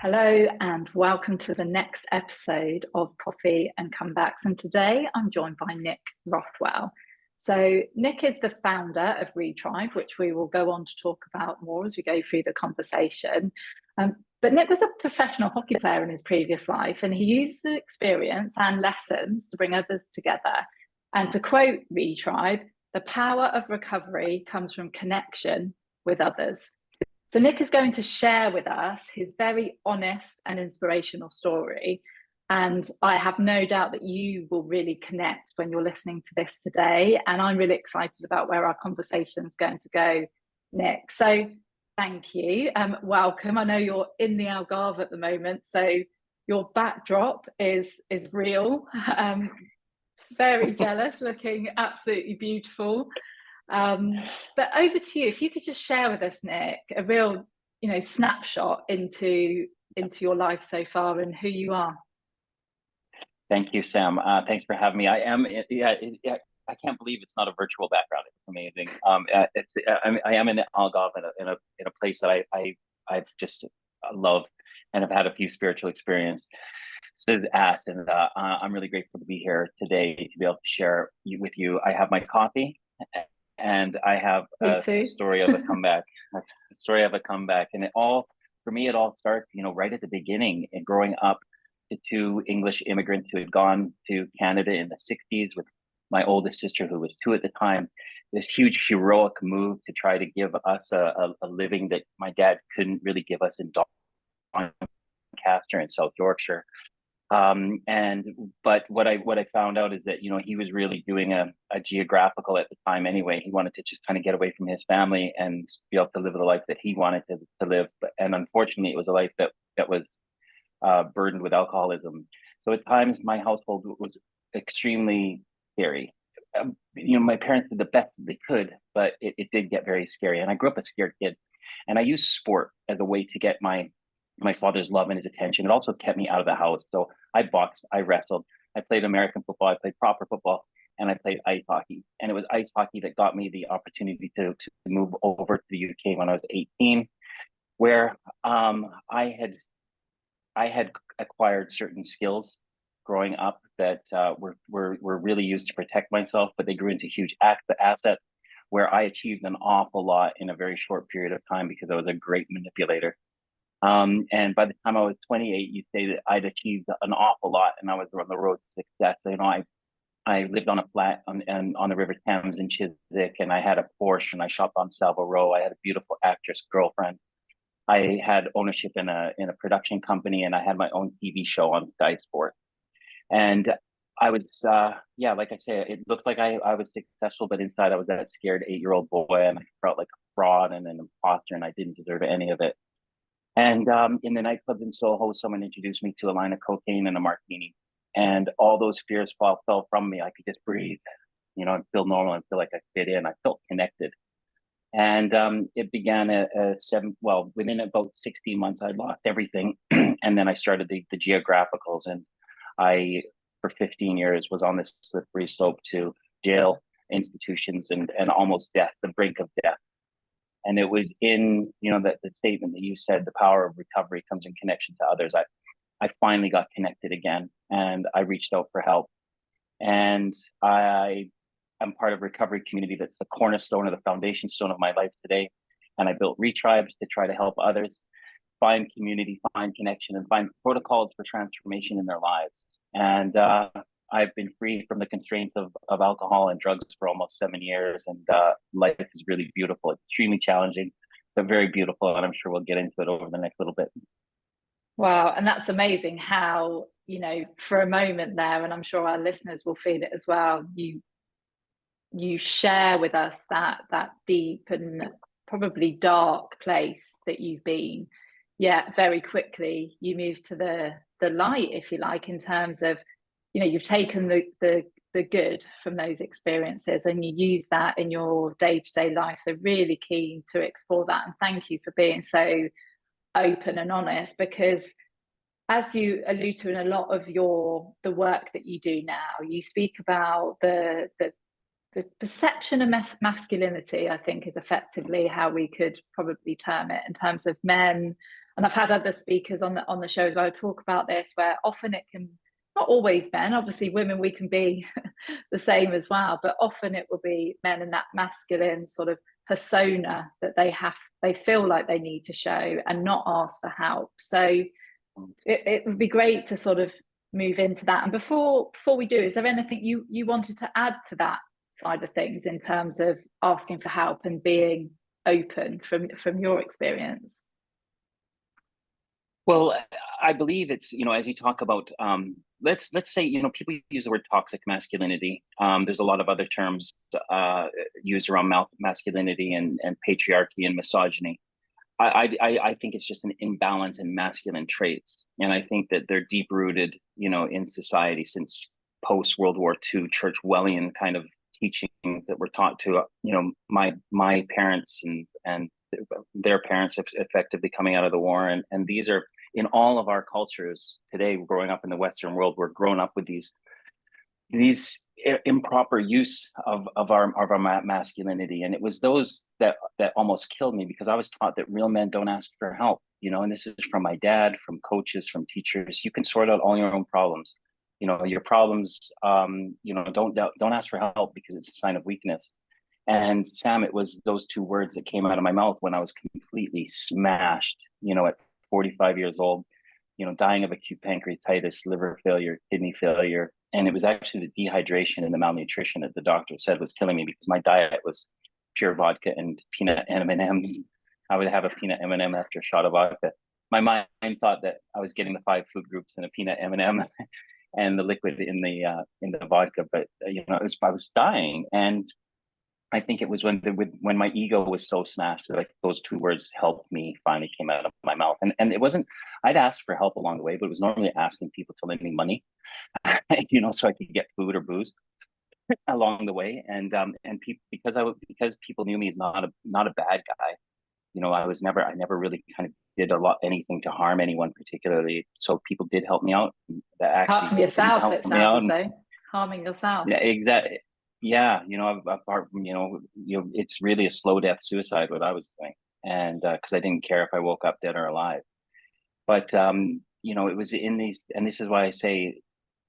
Hello and welcome to the next episode of Coffee and Comebacks. And today I'm joined by Nick Rothwell. So Nick is the founder of Retribe, which we will go on to talk about more as we go through the conversation. But Nick was a professional hockey player in his previous life, and he used the experience and lessons to bring others together. And to quote Retribe, the power of recovery comes from connection with others. So Nick is going to share with us his very honest and inspirational story. And I have no doubt that you will really connect when you're listening to this today. And I'm really excited about where our conversation is going to go, Nick. So thank you. Welcome. I know you're in the Algarve at the moment, so your backdrop is real. Very jealous, looking absolutely beautiful. But over to you. If you could just share with us, Nick, a real, snapshot into your life so far and who you are. Thank you, Sam. Thanks for having me. I can't believe it's not a virtual background. It's amazing. I am in the Algarve in a place that I've just loved and have had a few spiritual experiences at, and I'm really grateful to be here today to be able to share with you. I have my coffee. And I have a story of a comeback, and for me, it all starts, right at the beginning and growing up to two English immigrants who had gone to Canada in the 60s with my oldest sister, who was 2 at the time. This huge heroic move to try to give us a living that my dad couldn't really give us in Doncaster in South Yorkshire. But what I found out is that, he was really doing a geographical at the time anyway. He wanted to just kind of get away from his family and be able to live the life that he wanted to live. And unfortunately, it was a life that was burdened with alcoholism. So at times my household was extremely scary. My parents did the best that they could, but it did get very scary. And I grew up a scared kid, and I used sport as a way to get my father's love and his attention. It also kept me out of the house. So I boxed, I wrestled, I played American football, I played proper football, and I played ice hockey. And it was ice hockey that got me the opportunity to move over to the UK when I was 18, where I had acquired certain skills growing up that were really used to protect myself, but they grew into huge assets where I achieved an awful lot in a very short period of time because I was a great manipulator. And by the time I was 28, you'd say that I'd achieved an awful lot and I was on the road to success. I lived on a flat on the River Thames in Chiswick, and I had a Porsche, and I shopped on Savile Row. I had a beautiful actress girlfriend. I had ownership in a production company, and I had my own TV show on Sky Sports. And I was, like I say, it looked like I was successful, but inside I was that scared 8-year-old boy, and I felt like a fraud and an imposter, and I didn't deserve any of it. And in the nightclub in Soho, someone introduced me to a line of cocaine and a martini. And all those fears fell from me. I could just breathe, and feel normal and feel like I fit in. I felt connected. And it began within about 16 months, I lost everything. And then I started the geographicals. And I, for 15 years, was on this slippery slope to jail, institutions, and almost death, the brink of death. And it was in, the statement that you said, the power of recovery comes in connection to others. I finally got connected again, and I reached out for help. And I am part of a recovery community that's the cornerstone or the foundation stone of my life today. And I built Retribes to try to help others find community, find connection, and find protocols for transformation in their lives. And I've been free from the constraints of alcohol and drugs for almost 7 years, and life is really beautiful. It's extremely challenging, but very beautiful, and I'm sure we'll get into it over the next little bit. Wow, and that's amazing how, for a moment there, and I'm sure our listeners will feel it as well, you share with us that deep and probably dark place that you've been, yet very quickly you move to the light, if you like, in terms of you've taken the good from those experiences and you use that in your day-to-day life. So really keen to explore that. And thank you for being so open and honest, because as you allude to in a lot of the work that you do now, you speak about the perception of masculinity, I think, is effectively how we could probably term it, in terms of men and I've had other speakers on the show as well talk about this, where often it can, not always men, obviously women, we can be the same as well, but often it will be men in that masculine sort of persona that they feel like they need to show and not ask for help. So it would be great to sort of move into that. And before we do, is there anything you wanted to add to that side of things in terms of asking for help and being open from your experience? Well, I believe it's, as you talk about, let's say, people use the word toxic masculinity. There's a lot of other terms used around masculinity and patriarchy and misogyny. I think it's just an imbalance in masculine traits. And I think that they're deep rooted, in society since post World War II Churchwellian kind of teachings that were taught to, my parents and their parents effectively coming out of the war. And these are in all of our cultures today, growing up in the Western world, we're growing up with these improper use of our masculinity. And it was those that almost killed me, because I was taught that real men don't ask for help, and this is from my dad, from coaches, from teachers. You can sort out all your own problems. Your problems, don't ask for help, because it's a sign of weakness. And Sam, it was those two words that came out of my mouth when I was completely smashed, at 45 years old, dying of acute pancreatitis, liver failure, kidney failure. And it was actually the dehydration and the malnutrition that the doctor said was killing me, because my diet was pure vodka and peanut M&Ms. I would have a peanut M&M after a shot of vodka. My mind thought that I was getting the 5 food groups in a peanut M&M and the liquid in the vodka, but I was dying. And I think it was when my ego was so smashed that those two words helped me finally came out of my mouth. And it wasn't, I'd asked for help along the way, but it was normally asking people to lend me money, so I could get food or booze along the way. And people, because people knew me as not a bad guy, I never really kind of did anything to harm anyone particularly. So people did help me out. That actually apart from yourself, it sounds as though harming yourself. Yeah, exactly. Yeah, it's really a slow death suicide what I was doing, and because I didn't care if I woke up dead or alive. But it was in these, and this is why I say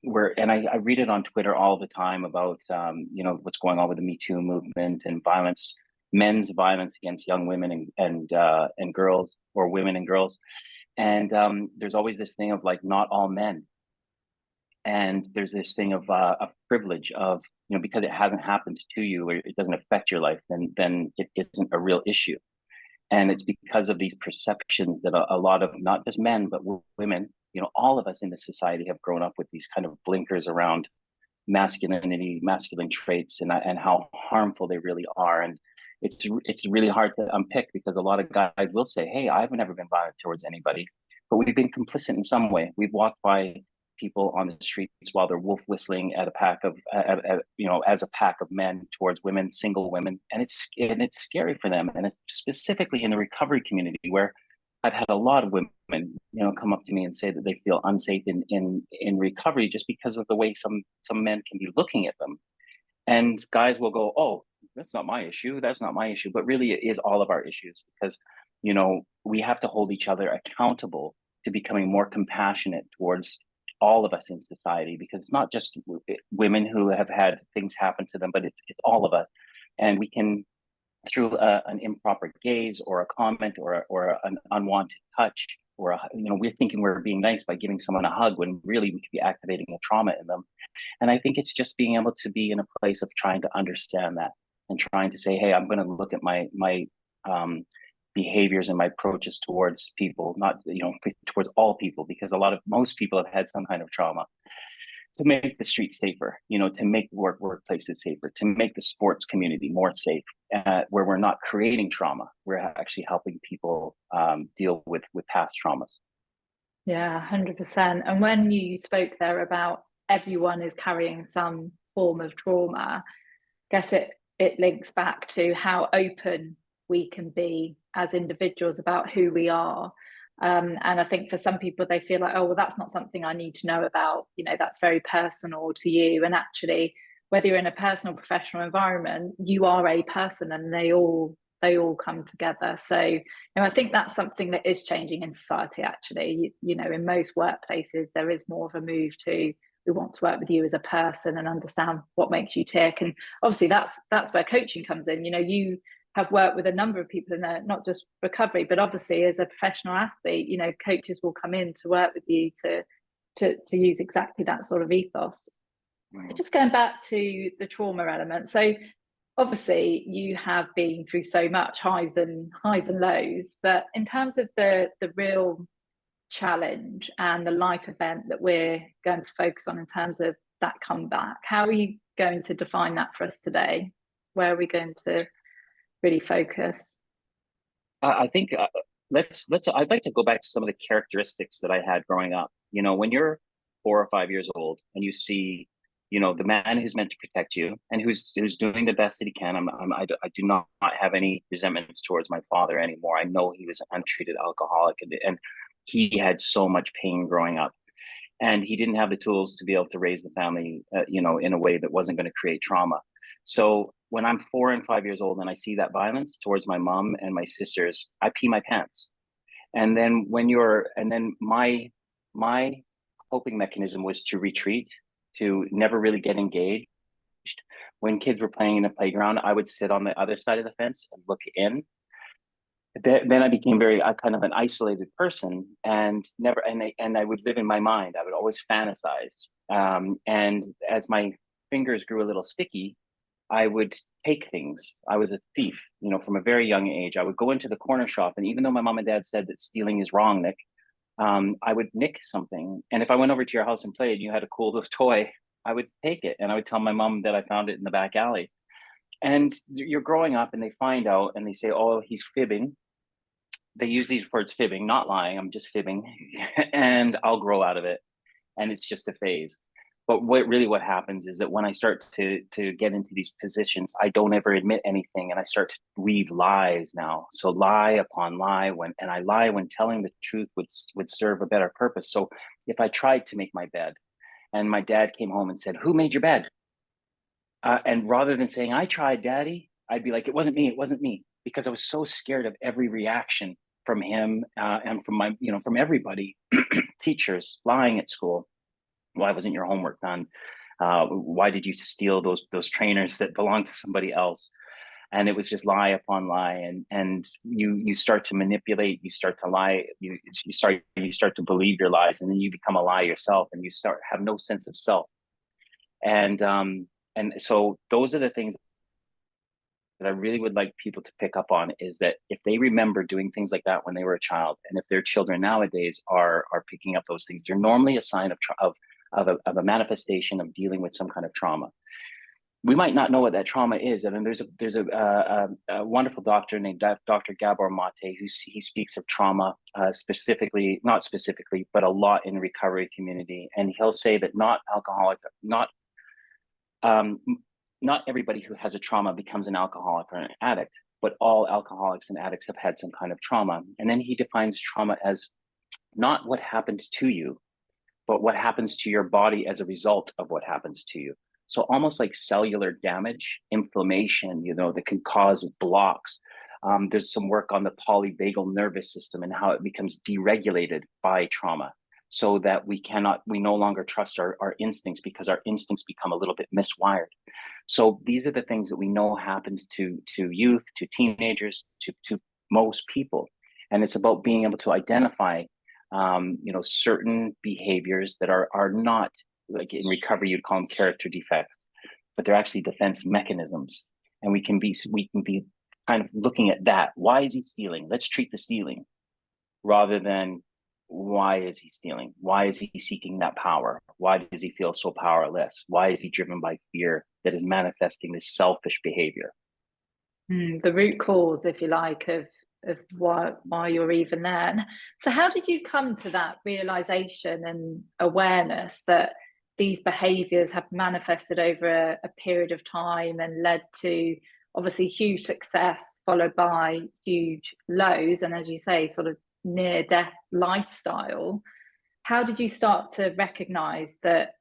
I read it on Twitter all the time about what's going on with the Me Too movement and violence, men's violence against young women and girls, or women and girls, and there's always this thing of like not all men, and there's this thing of privilege of, because it hasn't happened to you or it doesn't affect your life, then it isn't a real issue. And it's because of these perceptions that a lot of, not just men, but women, all of us in the society have grown up with these kind of blinkers around masculinity, masculine traits, and how harmful they really are. And it's really hard to unpick, because a lot of guys will say, hey, I've never been violent towards anybody, but we've been complicit in some way. We've walked by people on the streets while they're wolf whistling at a pack of, as a pack of men towards women, single women, and it's scary for them. And it's specifically in the recovery community, where I've had a lot of women, come up to me and say that they feel unsafe in recovery just because of the way some men can be looking at them. And guys will go, oh, that's not my issue. That's not my issue. But really, it is all of our issues, because, we have to hold each other accountable to becoming more compassionate towards all of us in society, because it's not just women who have had things happen to them, but it's all of us. And we can, through an improper gaze or a comment or an unwanted touch, or we're thinking we're being nice by giving someone a hug, when really we could be activating a trauma in them. And I think it's just being able to be in a place of trying to understand that, and trying to say, hey, I'm going to look at my behaviors and my approaches towards people, not towards all people, because most people have had some kind of trauma, to make the streets safer, to make workplaces safer, to make the sports community more safe, where we're not creating trauma, we're actually helping people deal with past traumas. Yeah, 100%. And when you spoke there about everyone is carrying some form of trauma, I guess it links back to how open we can be as individuals about who we are. And I think for some people, they feel like, oh, well, that's not something I need to know about. That's very personal to you. And actually, whether you're in a personal, professional environment, you are a person, and they all come together. So, I think that's something that is changing in society, actually. In most workplaces, there is more of a move to, we want to work with you as a person and understand what makes you tick. And obviously that's where coaching comes in. You have worked with a number of people in there, not just recovery, but obviously as a professional athlete, coaches will come in to work with you to use exactly that sort of ethos. Just going back to the trauma element. So obviously you have been through so much, highs and lows, but in terms of the real challenge and the life event that we're going to focus on in terms of that comeback, how are you going to define that for us today? Where are we going to really focus? I think I'd like to go back to some of the characteristics that I had growing up. When you're 4 or 5 years old and you see, the man who's meant to protect you and who's doing the best that he can. I do not have any resentments towards my father anymore. I know he was an untreated alcoholic, and he had so much pain growing up, and he didn't have the tools to be able to raise the family, in a way that wasn't going to create trauma. So when I'm 4 and 5 years old and I see that violence towards my mom and my sisters, I pee my pants. And then my coping mechanism was to retreat, to never really get engaged. When kids were playing in the playground, I would sit on the other side of the fence and look in. Then I became kind of an isolated person, and I would live in my mind. I would always fantasize. And as my fingers grew a little sticky, I would take things. I was a thief, from a very young age. I would go into the corner shop, and even though my mom and dad said that stealing is wrong, Nick, I would nick something. And if I went over to your house and played, and you had a cool little toy, I would take it, and I would tell my mom that I found it in the back alley. And you're growing up, and they find out, and they say, "Oh, he's fibbing." They use these words, fibbing, not lying. I'm just fibbing, and I'll grow out of it, and it's just a phase. But what happens is that when I start to get into these positions, I don't ever admit anything, and I start to weave lies now. So lie upon lie, and I lie when telling the truth would serve a better purpose. So if I tried to make my bed, and my dad came home and said, "Who made your bed?" And rather than saying, "I tried, Daddy," I'd be like, "It wasn't me," because I was so scared of every reaction from him, and from from everybody, teachers, lying at school. Why wasn't your homework done? Why did you steal those trainers that belonged to somebody else? And it was just lie upon lie, and you start to manipulate, you start to lie, you start to believe your lies, and then you become a lie yourself, and you have no sense of self. And so those are the things that I really would like people to pick up on, is that if they remember doing things like that when they were a child, and if their children nowadays are picking up those things, they're normally a sign of a manifestation of dealing with some kind of trauma. We might not know what that trauma is. And then there's a wonderful doctor named Dr. Gabor Mate, he speaks of trauma, not specifically, but a lot in the recovery community. And he'll say that not everybody who has a trauma becomes an alcoholic or an addict, but all alcoholics and addicts have had some kind of trauma. And then he defines trauma as not what happened to you, but what happens to your body as a result of what happens to you. So almost like cellular damage, inflammation, that can cause blocks. There's some work on the polyvagal nervous system and how it becomes deregulated by trauma, so that we no longer trust our instincts, because our instincts become a little bit miswired. So these are the things that we know happens to youth, to teenagers, to most people. And it's about being able to identify certain behaviors that are not, like in recovery, you'd call them character defects, but they're actually defense mechanisms. And we can be kind of looking at that. Why is he stealing? Let's treat the stealing, rather than why is he stealing? Why is he seeking that power? Why does he feel so powerless? Why is he driven by fear that is manifesting this selfish behavior? The root cause, if you like, of why you're even there. And so how did you come to that realization and awareness that these behaviors have manifested over a period of time and led to obviously huge success followed by huge lows, and as you say, sort of near death lifestyle? How did you start to recognize that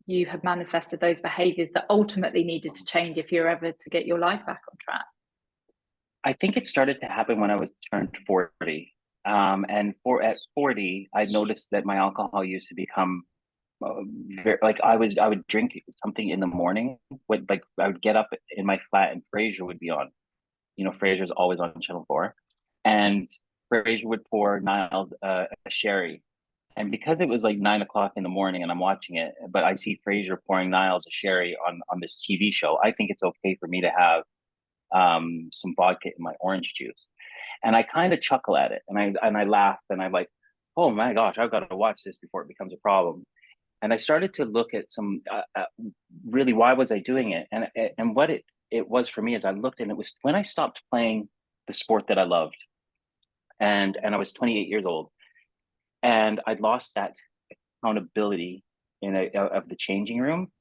you have manifested those behaviors that ultimately needed to change if you're ever to get your life back on track? I think it started to happen when I was turned 40. At 40, I noticed that my alcohol used to become like I would drink something in the morning. Like I would get up in my flat and Frasier would be on. You know, Frasier's always on Channel 4. And Frasier would pour Niall a sherry. And because it was like 9 o'clock in the morning and I'm watching it, but I see Frasier pouring Niles a sherry on this TV show, I think it's okay for me to have some vodka in my orange juice. And I kind of chuckle at it and I laugh and I'm like, oh my gosh, I've got to watch this before it becomes a problem. And I started to look at some really why was I doing it, and what it was for me is I looked and it was when I stopped playing the sport that I loved, and I was 28 years old, and I'd lost that accountability of the changing room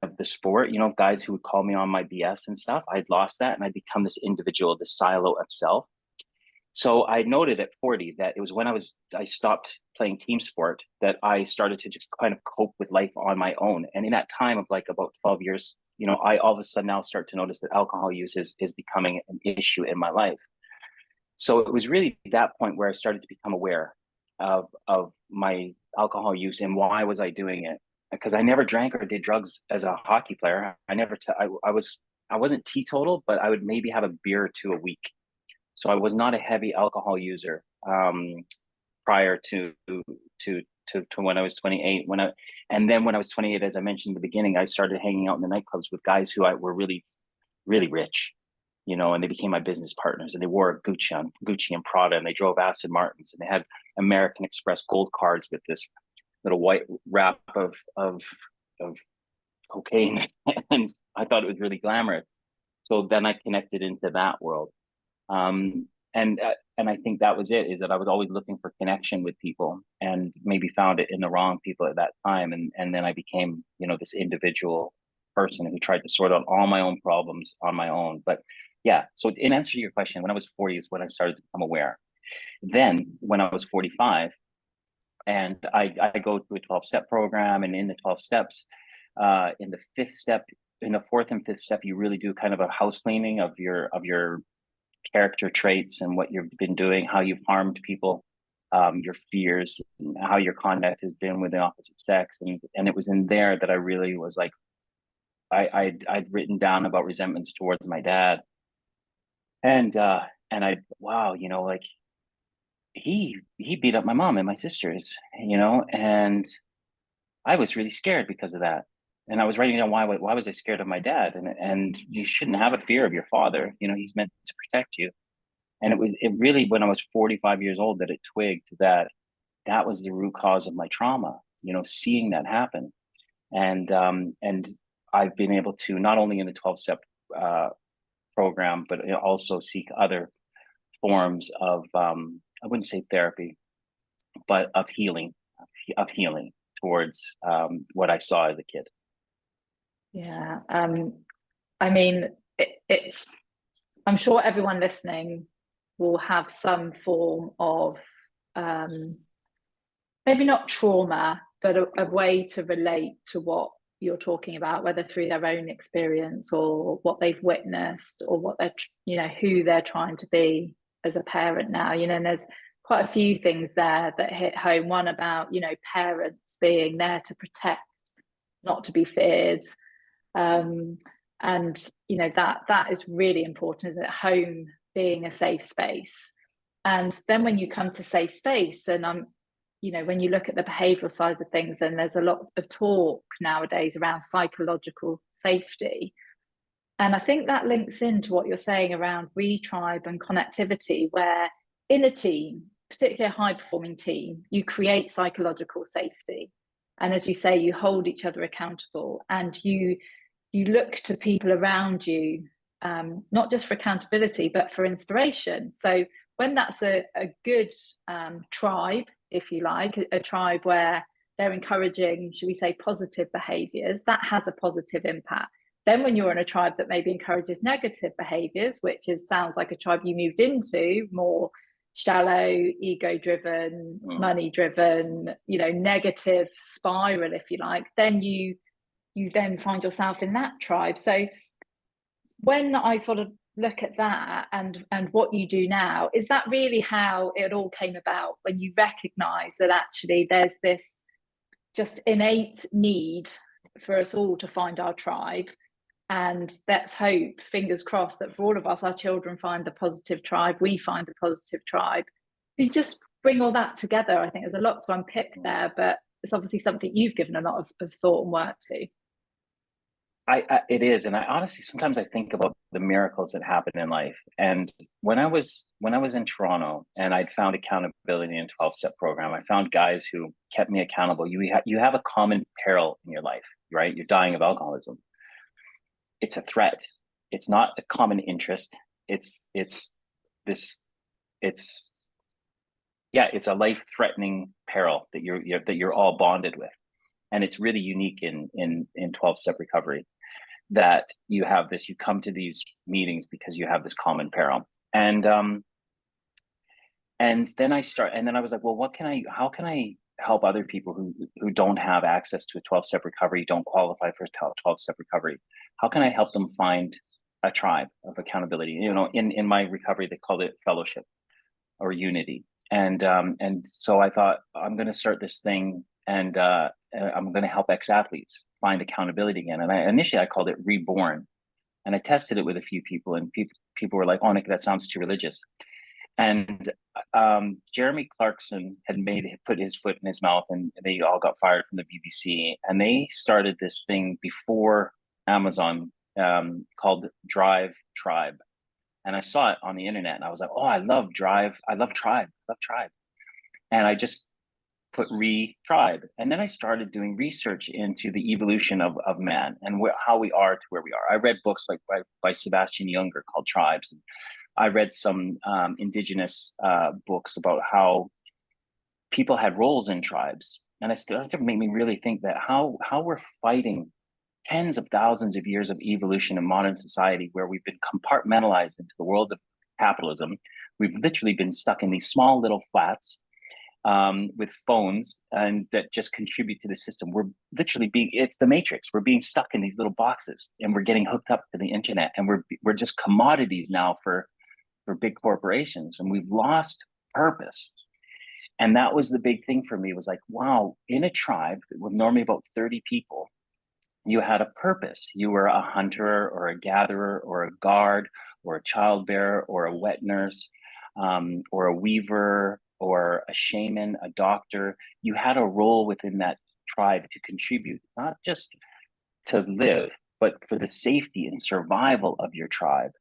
of the sport. You know, guys who would call me on my BS and stuff. I'd lost that, and I'd become this individual, this silo of self. So I noted at 40 that it was when I stopped playing team sport that I started to just kind of cope with life on my own. And in that time of like about 12 years, you know, I all of a sudden now start to notice that alcohol use is becoming an issue in my life. So it was really that point where I started to become aware of my alcohol use and why was I doing it? Because I never drank or did drugs as a hockey player. I wasn't teetotal, but I would maybe have a beer or two a week. So I was not a heavy alcohol user prior to when I was 28. And then when I was 28, as I mentioned in the beginning, I started hanging out in the nightclubs with guys who were really, really rich, you know, and they became my business partners. And they wore Gucci and Prada, and they drove Aston Martins, and they had American Express gold cards with this little white wrap of cocaine, and I thought it was really glamorous. So then I connected into that world. Um, and I think that was it, is that I was always looking for connection with people and maybe found it in the wrong people at that time. And then I became, you know, this individual person who tried to sort out all my own problems on my own. But yeah, so in answer to your question, when I was 40 is when I started to become aware. Then when I was 45, and I go through a 12-step program, and in the 12 steps, in the fifth step, in the fourth and fifth step, you really do kind of a house cleaning of your character traits and what you've been doing, how you've harmed people, your fears, how your conduct has been with the opposite sex, and it was in there that I really was like, I'd written down about resentments towards my dad, and I wow, you know, like he beat up my mom and my sisters, you know, and I was really scared because of that. And I was writing down why was I scared of my dad, and you shouldn't have a fear of your father, you know, he's meant to protect you. And it really, when I was 45 years old, that it twigged that that was the root cause of my trauma, you know, seeing that happen. And I've been able to, not only in the 12-step program, but also seek other forms of, I wouldn't say therapy, but of healing towards what I saw as a kid. Yeah. I mean, it's, I'm sure everyone listening will have some form of maybe not trauma, but a way to relate to what you're talking about, whether through their own experience or what they've witnessed or what they're, you know, who they're trying to be as a parent now, you know. And there's quite a few things there that hit home. One about, you know, parents being there to protect, not to be feared. And you know, that is really important, isn't it? Home being a safe space. And then when you come to safe space, and you know, when you look at the behavioral sides of things, and there's a lot of talk nowadays around psychological safety. And I think that links into what you're saying around retribe and connectivity, where in a team, particularly a high performing team, you create psychological safety. And as you say, you hold each other accountable, and you look to people around you, not just for accountability, but for inspiration. So when that's a good tribe, if you like, a tribe where they're encouraging, should we say, positive behaviors, that has a positive impact. Then when you're in a tribe that maybe encourages negative behaviors, which sounds like a tribe you moved into, more shallow, ego driven, money driven, you know, negative spiral, if you like, then you then find yourself in that tribe. So when I sort of look at that and what you do now, is that really how it all came about, when you recognize that actually there's this just innate need for us all to find our tribe? And let's hope, fingers crossed, that for all of us, our children find the positive tribe, we find the positive tribe. You just bring all that together. I think there's a lot to unpick there, but it's obviously something you've given a lot of thought and work to. It is, and I honestly sometimes I think about the miracles that happen in life. And when I was in Toronto and I'd found accountability in 12-step program, I found guys who kept me accountable. You have a common peril in your life, right? You're dying of alcoholism. It's a threat. It's not a common interest. It's this. It's it's a life-threatening peril that you're all bonded with, and it's really unique in 12-step recovery, that you have this, you come to these meetings because you have this common peril. And then I was like, well, how can I help other people who don't have access to a 12-step recovery, don't qualify for a 12-step recovery? How can I help them find a tribe of accountability? You know, in my recovery, they called it fellowship or unity. And so I thought, I'm going to start this thing, and I'm going to help ex-athletes find accountability again. And initially I called it Reborn, and I tested it with a few people, and people were like, "Oh, Nick, that sounds too religious." And Jeremy Clarkson had put his foot in his mouth, and they all got fired from the BBC. And they started this thing before Amazon called Drive Tribe. And I saw it on the internet, and I was like, "Oh, I love Drive. I love Tribe. I love Tribe." And I just put tribe. And then I started doing research into the evolution of man and how we are to where we are. I read books like by Sebastian Junger called Tribes. And I read some indigenous books about how people had roles in tribes. And it started to make me really think that how we're fighting tens of thousands of years of evolution in modern society, where we've been compartmentalized into the world of capitalism. We've literally been stuck in these small little flats with phones, and that just contribute to the system. We're literally it's the matrix. We're being stuck in these little boxes, and we're getting hooked up to the internet, and we're just commodities now for big corporations, and we've lost purpose. And that was the big thing for me, was like, wow, in a tribe with normally about 30 people, you had a purpose. You were a hunter or a gatherer or a guard or a childbearer or a wet nurse or a weaver or a shaman, a doctor. You had a role within that tribe to contribute, not just to live, but for the safety and survival of your tribe.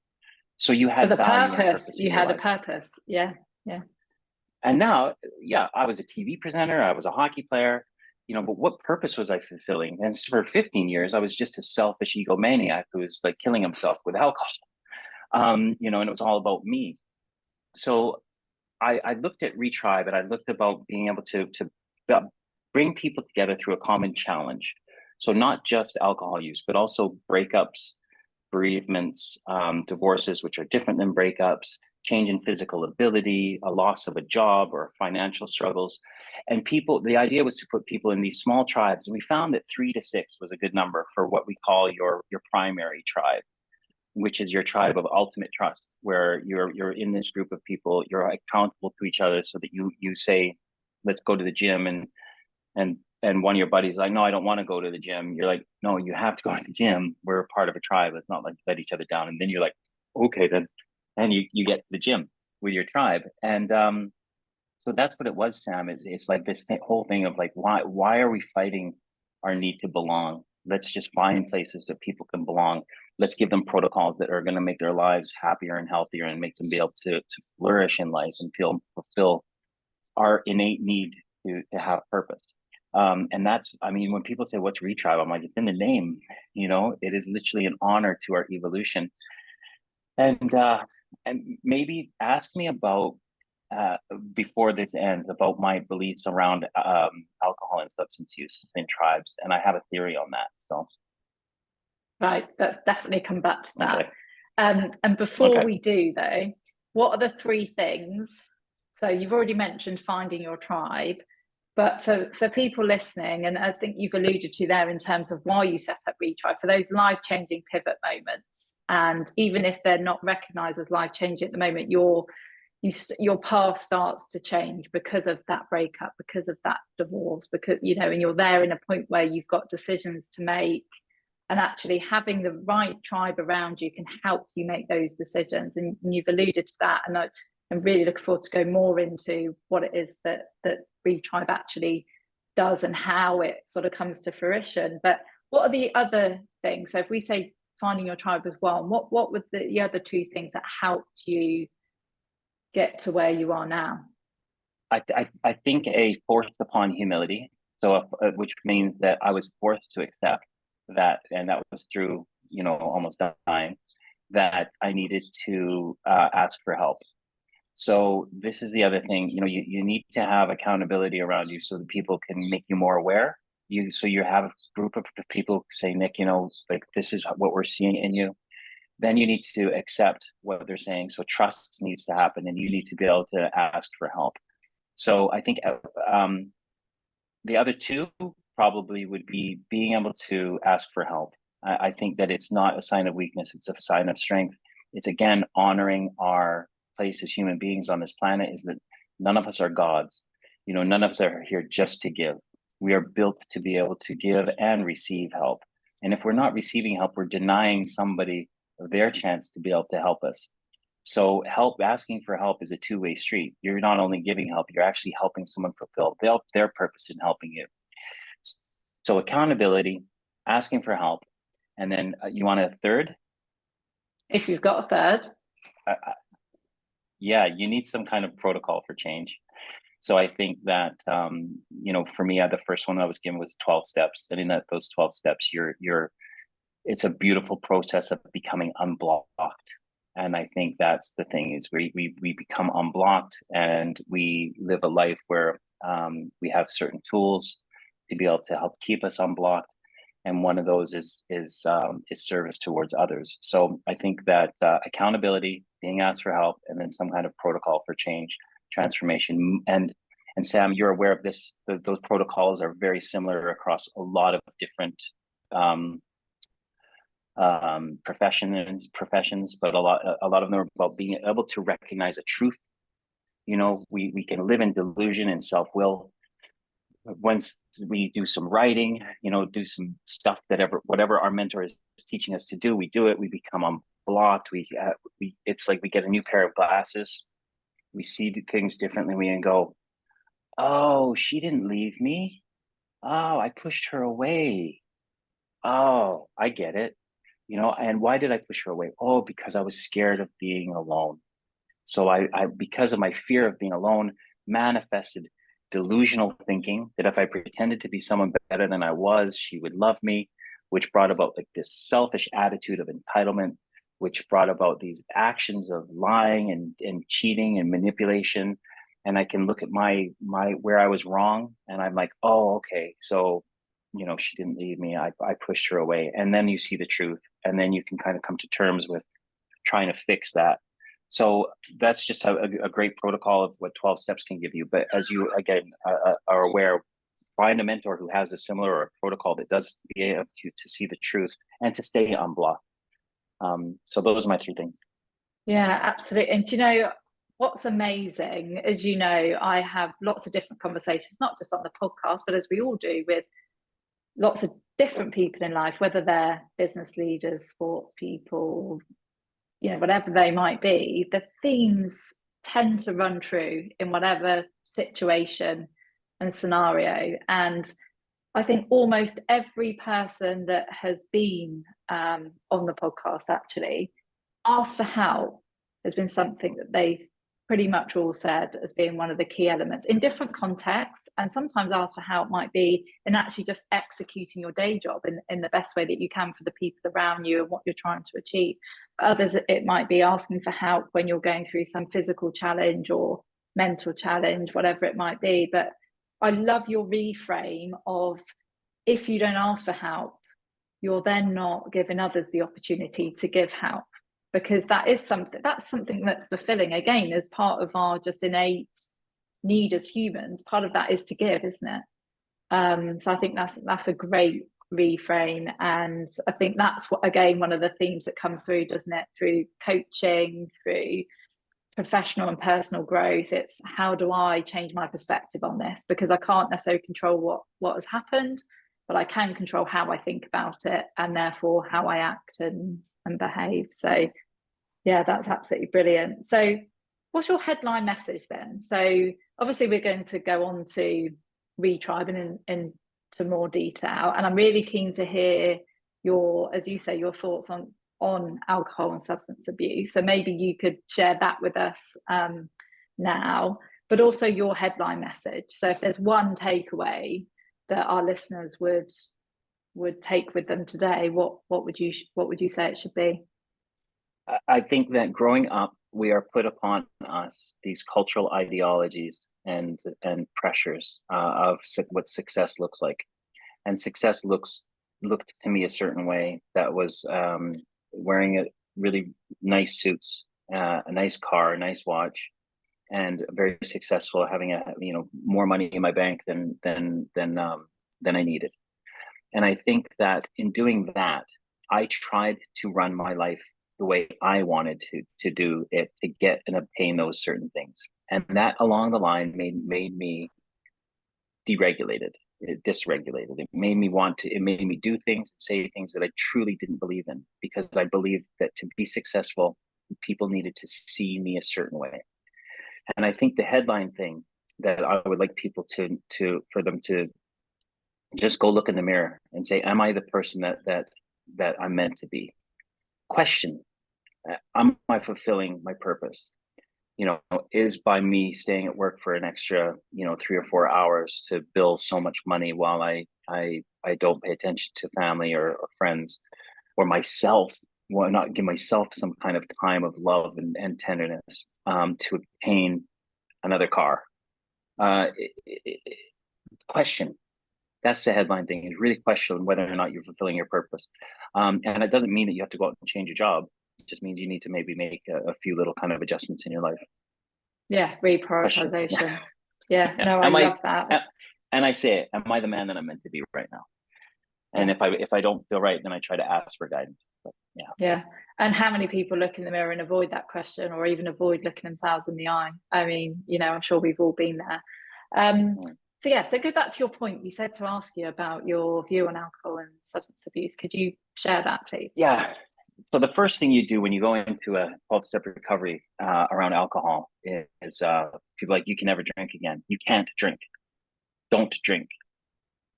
So you had the value and purpose. You had life. a purpose. Yeah. And now, I was a TV presenter. I was a hockey player. But what purpose was I fulfilling? And for 15 years, I was just a selfish egomaniac who was like killing himself with alcohol. And it was all about me. So I looked at Retribe, and I looked about being able to bring people together through a common challenge. So not just alcohol use, but also breakups, bereavements, divorces, which are different than breakups, change in physical ability, a loss of a job, or financial struggles. And the idea was to put people in these small tribes. And we found that 3 to 6 was a good number for what we call your primary tribe, which is your tribe of ultimate trust, where you're in this group of people, you're accountable to each other, so that you say, let's go to the gym, and one of your buddies is like, no, I don't want to go to the gym. You're like, no, you have to go to the gym. We're a part of a tribe. It's not like let each other down. And then you're like, okay, then. And you get to the gym with your tribe. And so that's what it was, Sam. It's like this whole thing of like, why are we fighting our need to belong? Let's just find places that people can belong. Let's give them protocols that are going to make their lives happier and healthier, and make them be able to flourish in life and fulfill our innate need to have purpose. And that's, when people say, what's Retribe? I'm like, it's in the name. It is literally an honor to our evolution. And maybe ask me about, before this ends, about my beliefs around alcohol and substance use in tribes. And I have a theory on that. So, right, let's definitely come back to that. Okay. And before we do, though, what are the 3 things? So you've already mentioned finding your tribe. But for people listening, and I think you've alluded to there in terms of why you set up Retry, for those life-changing pivot moments, and even if they're not recognized as life-changing at the moment, your path starts to change because of that breakup, because of that divorce, because, you know, and you're there in a point where you've got decisions to make, and actually having the right tribe around you can help you make those decisions. And you've alluded to that, and I'm really looking forward to go more into what it is that Retribe actually does and how it sort of comes to fruition. But what are the other things? So if we say finding your tribe as well, what were the other two things that helped you get to where you are now? I think a forced upon humility. So which means that I was forced to accept that, and that was through, you know, almost dying, that I needed to ask for help. So this is the other thing, you know, you need to have accountability around you so that people can make you more aware. So you have a group of people say, Nick, you know, like, this is what we're seeing in you. Then you need to accept what they're saying. So trust needs to happen, and you need to be able to ask for help. So I think the other two probably would be being able to ask for help. I think that it's not a sign of weakness, it's a sign of strength. It's, again, honoring our place as human beings on this planet, is that none of us are gods. You know, none of us are here just to give. We are built to be able to give and receive help. And if we're not receiving help, we're denying somebody their chance to be able to help us. So asking for help is a two-way street. You're not only giving help, you're actually helping someone fulfill their purpose in helping you. So accountability, asking for help, and then you want a third? If you've got a third. Yeah, you need some kind of protocol for change. So I think that, you know, for me, the first one I was given was 12 steps. And in those 12 steps, it's a beautiful process of becoming unblocked. And I think that's the thing, is we become unblocked, and we live a life where we have certain tools to be able to help keep us unblocked. And one of those is service towards others. So I think that accountability, being asked for help, and then some kind of protocol for change, transformation. And Sam, you're aware of this. Those protocols are very similar across a lot of different professions, but a lot of them are about being able to recognize a truth. You know, we can live in delusion and self-will. Once we do some writing, you know, do some stuff whatever our mentor is teaching us to do, we do it. We become unblocked. It's like we get a new pair of glasses. We see things differently. We go, oh, she didn't leave me. Oh, I pushed her away. Oh, I get it. You know, and why did I push her away? Oh, because I was scared of being alone. So I because of my fear of being alone, manifested delusional thinking that if I pretended to be someone better than I was, she would love me, which brought about like this selfish attitude of entitlement, which brought about these actions of lying and cheating and manipulation. And I can look at my where I was wrong, and I'm like, oh, okay, so, you know, she didn't leave me. I pushed her away. And then you see the truth, and then you can kind of come to terms with trying to fix that. So that's just a great protocol of what 12 steps can give you. But as you, again, are aware, find a mentor who has a similar protocol that does be able to see the truth and to stay unblocked. So those are my three things. Yeah, absolutely. And you know, what's amazing, as you know, I have lots of different conversations, not just on the podcast, but as we all do, with lots of different people in life, whether they're business leaders, sports people, you know, whatever they might be. The themes tend to run true in whatever situation and scenario. And I think almost every person that has been on the podcast actually asked for help has been something that they've pretty much all said as being one of the key elements in different contexts. And sometimes ask for help might be in actually just executing your day job in the best way that you can for the people around you and what you're trying to achieve. For others, it might be asking for help when you're going through some physical challenge or mental challenge, whatever it might be. But I love your reframe of, if you don't ask for help, you're then not giving others the opportunity to give help, because that's something that's fulfilling, again, as part of our just innate need as humans, part of that is to give, isn't it? So I think that's a great reframe, and I think that's what, again, one of the themes that comes through, doesn't it, through coaching, through professional and personal growth. It's how do I change my perspective on this, because I can't necessarily control what has happened, but I can control how I think about it, and therefore how I act and behave. So yeah, that's absolutely brilliant. So what's your headline message then? So obviously we're going to go on to Retribe and into more detail, and I'm really keen to hear your, as you say, your thoughts on alcohol and substance abuse. So maybe you could share that with us now, but also your headline message. So if there's one takeaway that our listeners would take with them today, what would you say it should be? I think that growing up, we are put upon us these cultural ideologies and pressures of what success looks like, and success looked to me a certain way, that was wearing a really nice suits, a nice car, a nice watch, and very successful, having more money in my bank than I needed. And I think that in doing that, I tried to run my life the way I wanted to do it, to get and obtain those certain things. And that along the line made me dysregulated. It made me do things, say things that I truly didn't believe in, because I believed that to be successful, people needed to see me a certain way. And I think the headline thing that I would like people for them to just go look in the mirror and say, am I the person that I'm meant to be? Question, am I fulfilling my purpose? Is by me staying at work for an extra, 3 or 4 hours to bill so much money while I don't pay attention to family or friends or myself, why not give myself some kind of time of love and tenderness to obtain another car? Question. That's the headline thing, is really question whether or not you're fulfilling your purpose. And it doesn't mean that you have to go out and change your job. It just means you need to maybe make a few little kind of adjustments in your life. Yeah, reprioritization. Yeah, no, I love that. And I say, am I the man that I'm meant to be right now? And if I don't feel right, then I try to ask for guidance. But, yeah. Yeah. And how many people look in the mirror and avoid that question, or even avoid looking themselves in the eye? I mean, I'm sure we've all been there. So go back to your point. You said to ask you about your view on alcohol and substance abuse. Could you share that, please? Yeah. So the first thing you do when you go into a 12-step recovery around alcohol is people like, you can never drink again. You can't drink. Don't drink.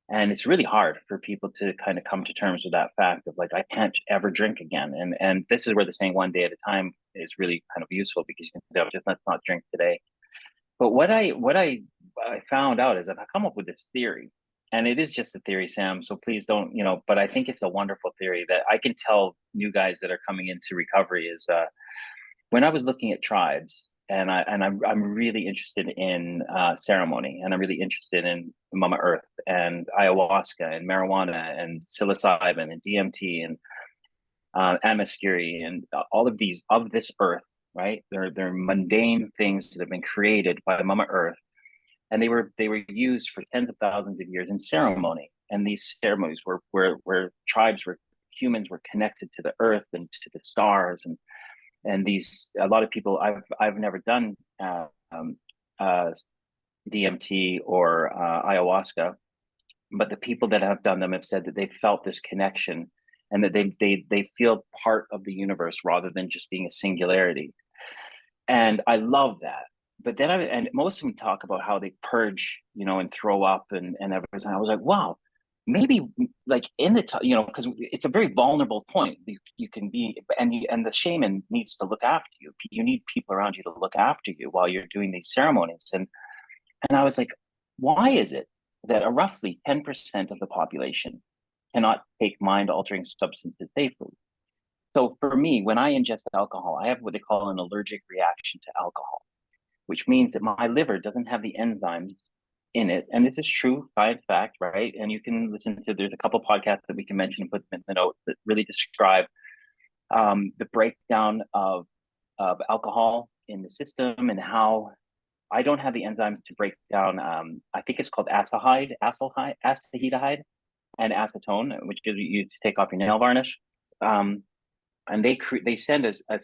And it's really hard for people to kind of come to terms with that fact of like, I can't ever drink again. And this is where the saying one day at a time is really kind of useful, because you can say, just let's not drink today. But what I found out is I've come up with this theory, and it is just a theory, Sam. So please don't, but I think it's a wonderful theory that I can tell new guys that are coming into recovery is when I was looking at tribes, and I'm really interested in ceremony, and I'm really interested in Mama Earth and ayahuasca and marijuana and psilocybin and DMT and Ameskiri and all of these of this earth, right? They're mundane things that have been created by Mama Earth, and they were used for tens of thousands of years in ceremony. And these ceremonies where humans were connected to the earth and to the stars, and these, a lot of people, I've never done DMT or ayahuasca, but the people that have done them have said that they felt this connection, and that they feel part of the universe rather than just being a singularity. And I love that. But then and most of them talk about how they purge, and throw up and everything. I was like, wow, maybe like in the because it's a very vulnerable point. You can be, and the shaman needs to look after you. You need people around you to look after you while you're doing these ceremonies. And I was like, why is it that a roughly 10% of the population cannot take mind-altering substances safely? So for me, when I ingest alcohol, I have what they call an allergic reaction to alcohol, which means that my liver doesn't have the enzymes in it. And this is true science fact, right? And you can listen to, there's a couple podcasts that we can mention and put them in the notes that really describe the breakdown of alcohol in the system, and how I don't have the enzymes to break down. I think it's called acetaldehyde, and acetone, which gives you to take off your nail varnish. And they send us a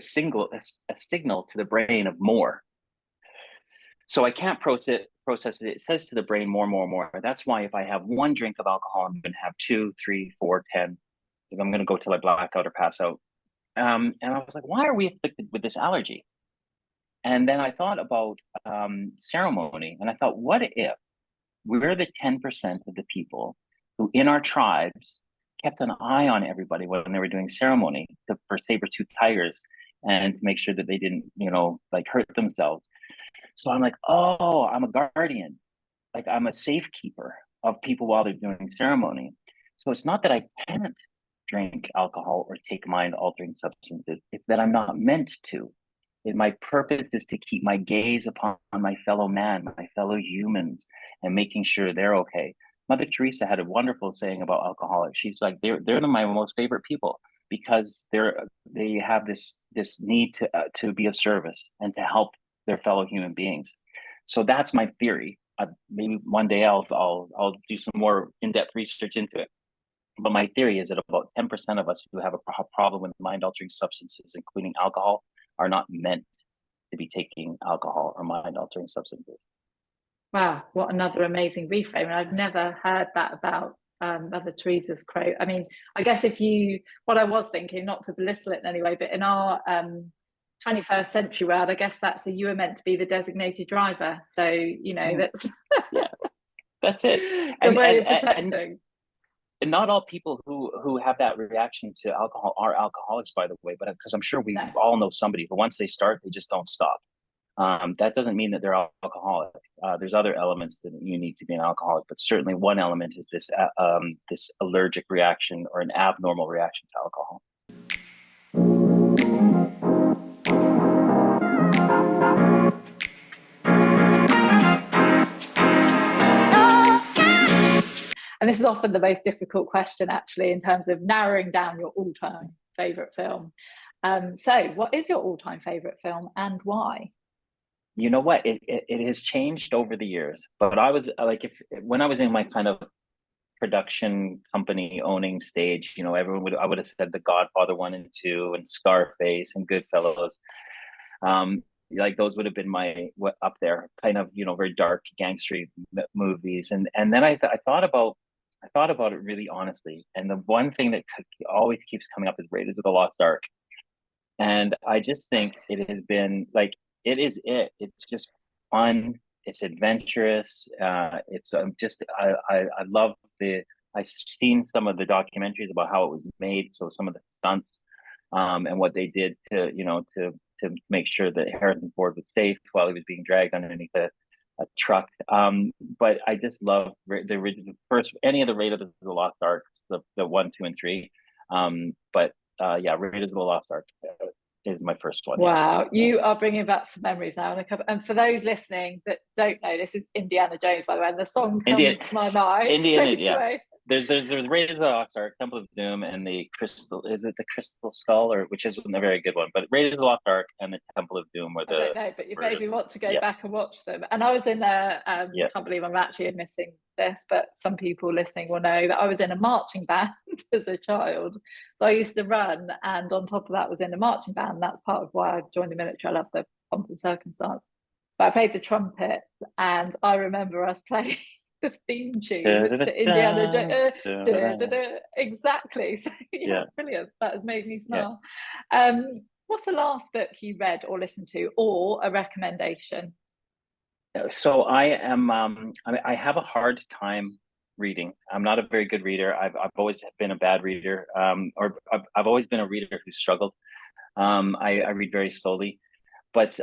signal to the brain of more. So I can't process it. It says to the brain more. That's why if I have one drink of alcohol, I'm going to have 2, 3, 4, 10. I'm going to go till I black out or pass out. And I was like, why are we afflicted with this allergy? And then I thought about ceremony, and I thought, what if we're the 10% of the people who in our tribes kept an eye on everybody when they were doing ceremony for saber-toothed tigers and to make sure that they didn't, like hurt themselves. So I'm like, oh, I'm a guardian. Like I'm a safekeeper of people while they're doing ceremony. So it's not that I can't drink alcohol or take mind-altering substances. It's that I'm not meant to. My purpose is to keep my gaze upon my fellow man, my fellow humans, and making sure they're okay. Mother Teresa had a wonderful saying about alcoholics. She's like, they're my most favorite people because they have this need to be of service and to help their fellow human beings. So that's my theory. Maybe one day I'll do some more in-depth research into it. But my theory is that about 10% of us who have a problem with mind-altering substances, including alcohol, are not meant to be taking alcohol or mind-altering substances. Wow, what another amazing reframe. And I've never heard that about Mother Teresa's quote. I mean, I guess what I was thinking, not to belittle it in any way, but in our 21st century world, I guess you were meant to be the designated driver. So, that's that's it. The way of protecting. And not all people who have that reaction to alcohol are alcoholics, by the way, but because I'm sure we all know somebody who once they start, they just don't stop. That doesn't mean that they're alcoholic. There's other elements that you need to be an alcoholic, but certainly one element is this allergic reaction or an abnormal reaction to alcohol. And this is often the most difficult question, actually, in terms of narrowing down your all-time favorite film. So what is your all-time favorite film and why? You know what? It has changed over the years, but I was like, when I was in my kind of production company owning stage, I would have said The Godfather 1 and 2 and Scarface and Goodfellas. Like those would have been up there, kind of, very dark gangstery movies. And then I thought about it really honestly. And the one thing that always keeps coming up is Raiders of the Lost Ark. And I just think it has been like, it's just fun. It's adventurous. It's just, I love I've seen some of the documentaries about how it was made. So some of the stunts, and what they did to make sure that Harrison Ford was safe while he was being dragged underneath a truck. But I just love the original any of the Raiders of the Lost Ark, the 1, 2, and 3. But Raiders of the Lost Ark is my first one. Wow, you are bringing back some memories now. And for those listening that don't know, this is Indiana Jones, by the way, and the song comes to my mind straight away. There's Raiders of the Lost Ark, Temple of Doom, and the Crystal Skull, which is a very good one. But Raiders of the Lost Ark and the Temple of Doom are the. I don't know, but you maybe want to go back and watch them. And I was in I can't believe I'm actually admitting this, but some people listening will know that I was in a marching band as a child. So I used to run, and on top of that was in a marching band. That's part of why I joined the military. I love the pomp and circumstance. But I played the trumpet, and I remember us playing the theme tune to Indiana Jones. Exactly. So brilliant. That has made me smile. What's the last book you read or listened to, or a recommendation? So I am. I have a hard time reading. I'm not a very good reader. I've always been a bad reader. Or I've always been a reader who struggled. I read very slowly. But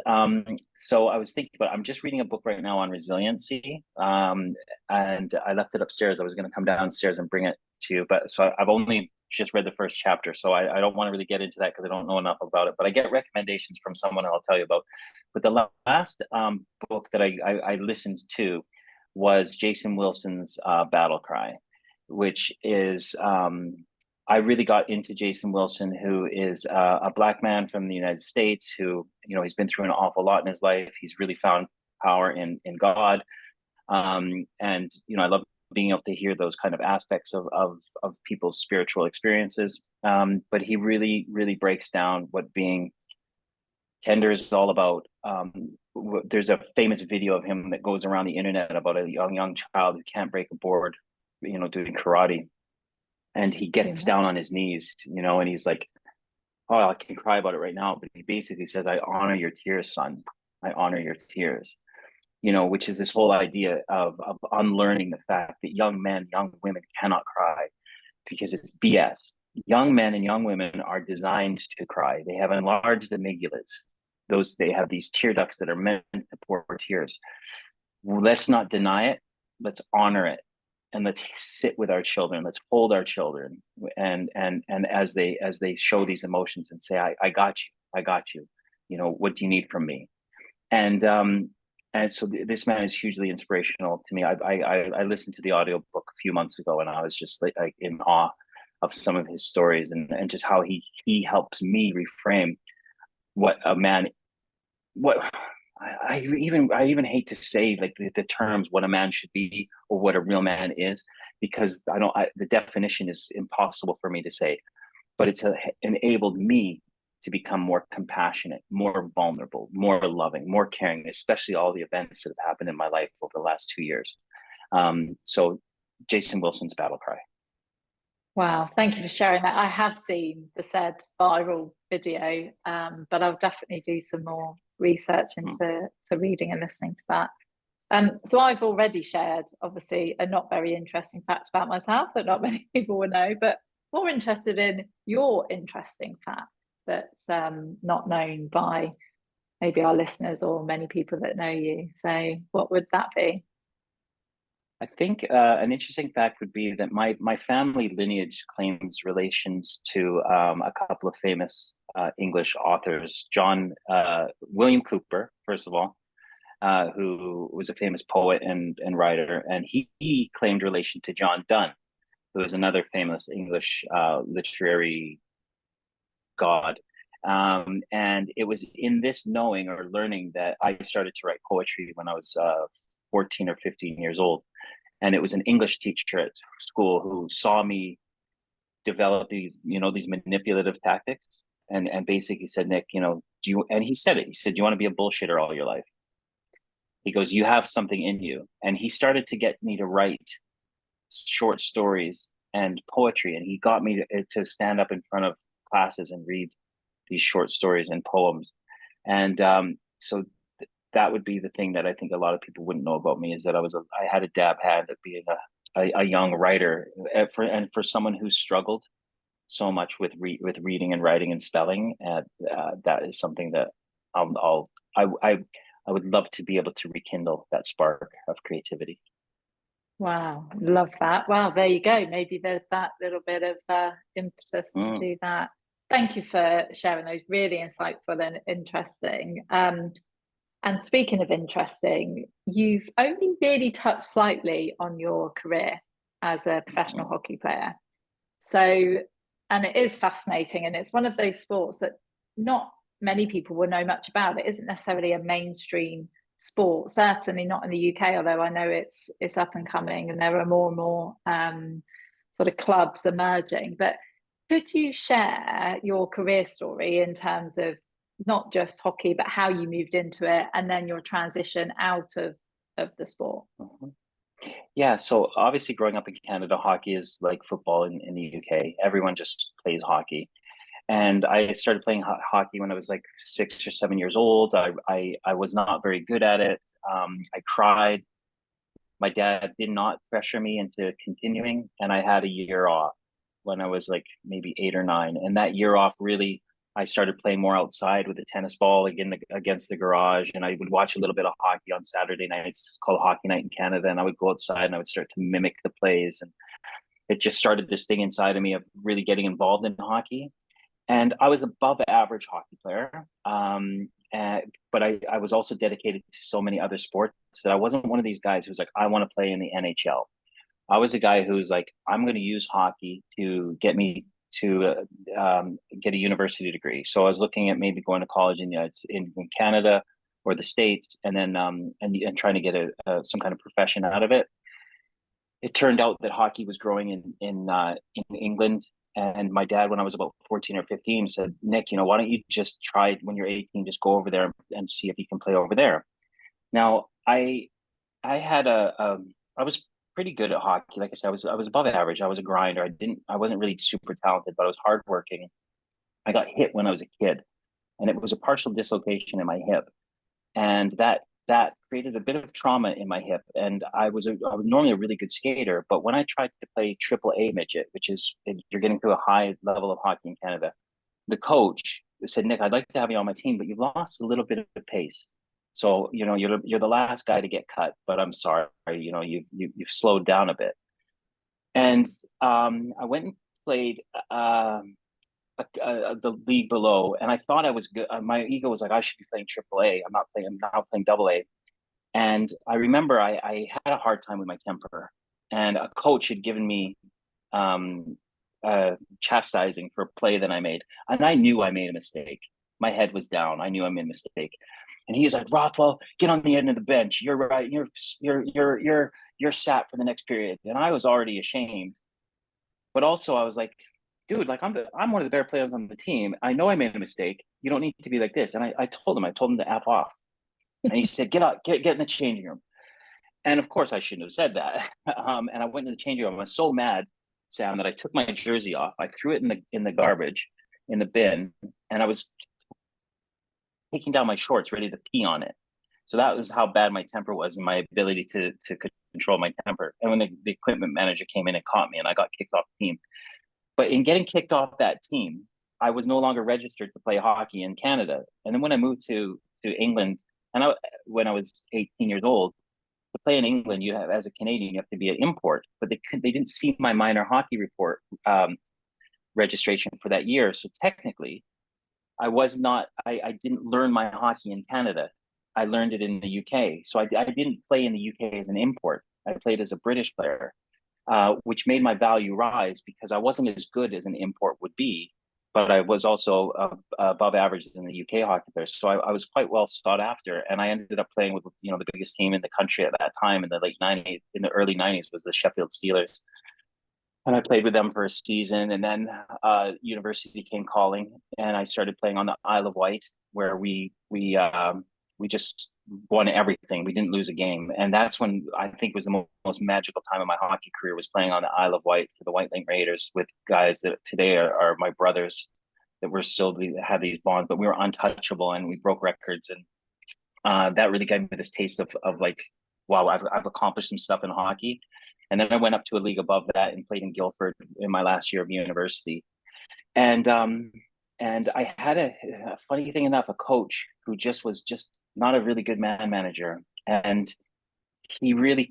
so I was thinking, but I'm just reading a book right now on resiliency, and I left it upstairs. I was going to come downstairs and bring it to you, but so I've only just read the first chapter, so I don't want to really get into that because I don't know enough about it. But I get recommendations from someone I'll tell you about. But the last book that I listened to was Jason Wilson's Battle Cry, which is I really got into Jason Wilson, who is a Black man from the United States who, he's been through an awful lot in his life. He's really found power in God. And I love being able to hear those kind of aspects of people's spiritual experiences. But he really, really breaks down what being tender is all about. There's a famous video of him that goes around the internet about a young child who can't break a board, doing karate, and he gets down on his knees, and he's like, "Oh, I can cry about it right now," but he basically says, "I honor your tears, son. I honor your tears." Which is this whole idea of unlearning the fact that young men, young women cannot cry, because it's BS. Young men and young women are designed to cry. They have enlarged amygdalas. They have these tear ducts that are meant to pour tears. Let's not deny it. Let's honor it, and let's sit with our children. Let's hold our children, and as they show these emotions and say, I got you. I got you. What do you need from me?" And so this man is hugely inspirational to me. I listened to the audiobook a few months ago, and I was just like in awe of some of his stories, and just how he helps me reframe what a man, what I even hate to say like the terms what a man should be or what a real man is, because the definition is impossible for me to say, but it's enabled me to become more compassionate, more vulnerable, more loving, more caring, especially all the events that have happened in my life over the last 2 years. So Jason Wilson's Battle Cry. Wow, thank you for sharing that. I have seen the said viral video, but I'll definitely do some more research into reading and listening to that. So I've already shared, obviously, a not very interesting fact about myself that not many people will know, but more interested in your interesting fact that's not known by maybe our listeners or many people that know you. So what would that be? I think an interesting fact would be that my family lineage claims relations to a couple of famous English authors. William Cooper, first of all, who was a famous poet and writer, and he claimed relation to John Donne, who was another famous English literary god. And it was in this knowing or learning that I started to write poetry when I was 14 or 15 years old. And it was an English teacher at school who saw me develop these manipulative tactics, and basically said, "Nick, and he said it. He said, do you want to be a bullshitter all your life?" He goes, "You have something in you." And he started to get me to write short stories and poetry. And he got me to stand up in front of classes and read these short stories and poems. And so that would be the thing that I think a lot of people wouldn't know about me, is that I had a dab hand at being a young writer, for someone who struggled so much with reading and writing and spelling. That is something that I would love to be able to rekindle that spark of creativity. Wow, love that. Wow, there you go. Maybe there's that little bit of impetus to do that. Thank you for sharing those. Really insightful and interesting. And speaking of interesting, you've only really touched slightly on your career as a professional hockey player. So, and it is fascinating, and it's one of those sports that not many people will know much about. It isn't necessarily a mainstream sport, certainly not in the UK, although I know it's up and coming and there are more and more sort of clubs emerging. But could you share your career story in terms of not just hockey, but how you moved into it and then your transition out of the sport? Yeah, so obviously growing up in Canada, hockey is like football in the UK. Everyone just plays hockey. And I started playing hockey when I was like 6 or 7 years old. I was not very good at it. I cried. My dad did not pressure me into continuing, and I had a year off when I was like maybe 8 or 9. And that year off, really, I started playing more outside with a tennis ball against the garage, and I would watch a little bit of hockey on Saturday nights. It's called Hockey Night in Canada, and I would go outside and I would start to mimic the plays, and it just started this thing inside of me of really getting involved in hockey. And I was above average hockey player, but I was also dedicated to so many other sports that I wasn't one of these guys who's like, I want to play in the NHL. I was a guy who's like, I'm going to use hockey to get me to get a university degree. So I was looking at maybe going to college in Canada, or the States, and then and trying to get some kind of profession out of it. It turned out that hockey was growing in England. And my dad, when I was about 14 or 15, said, Nick, why don't you just try when you're 18, just go over there and see if you can play over there. Now, I had I was pretty good at hockey. Like I said, I was above average. I was a grinder. I wasn't really super talented, but I was hardworking. I got hit when I was a kid, and it was a partial dislocation in my hip, and that created a bit of trauma in my hip. And I was normally a really good skater, but when I tried to play AAA midget, which is you're getting to a high level of hockey in Canada, the coach said, Nick, I'd like to have you on my team, but you've lost a little bit of pace. So you're the last guy to get cut, but I'm sorry, you've slowed down a bit. And I went and played the league below, and I thought I was good. My ego was like, I should be playing AAA. I'm not playing. I'm now playing AA. And I remember I had a hard time with my temper, and a coach had given me chastising for a play that I made, and I knew I made a mistake. My head was down. I knew I made a mistake, and he was like, Rothwell, get on the end of the bench. You're right. You're sat for the next period. And I was already ashamed, but also I was like, dude, like I'm one of the better players on the team. I know I made a mistake. You don't need to be like this. And I told him to F off. And he said, get out, get in the changing room. And of course I shouldn't have said that. And I went into the changing room. I was so mad, Sam, that I took my jersey off. I threw it in the garbage, in the bin, and I was taking down my shorts, ready to pee on it. So that was how bad my temper was and my ability to control my temper. And when the equipment manager came in and caught me, and I got kicked off the team. But in getting kicked off that team, I was no longer registered to play hockey in Canada. And then when I moved to England, when I was 18 years old, to play in England, you have, as a Canadian, you have to be an import. But they didn't see my minor hockey report registration for that year. So technically, I didn't learn my hockey in Canada. I learned it in the UK. So I didn't play in the UK as an import. I played as a British player. Which made my value rise because I wasn't as good as an import would be, but I was also above average in the UK hockey players. So I was quite well sought after, and I ended up playing with the biggest team in the country at that time in the late '90s. In the early '90s was the Sheffield Steelers, and I played with them for a season. And then university came calling, and I started playing on the Isle of Wight, where we just won everything. We didn't lose a game. And that's when I think was the most magical time of my hockey career, was playing on the Isle of Wight for the White Link Raiders with guys that today are my brothers, that we're still have these bonds, but we were untouchable and we broke records. And that really gave me this taste of like, wow, I've accomplished some stuff in hockey. And then I went up to a league above that and played in Guildford in my last year of university. And I had a funny thing enough, a coach who was not a really good man manager. And he really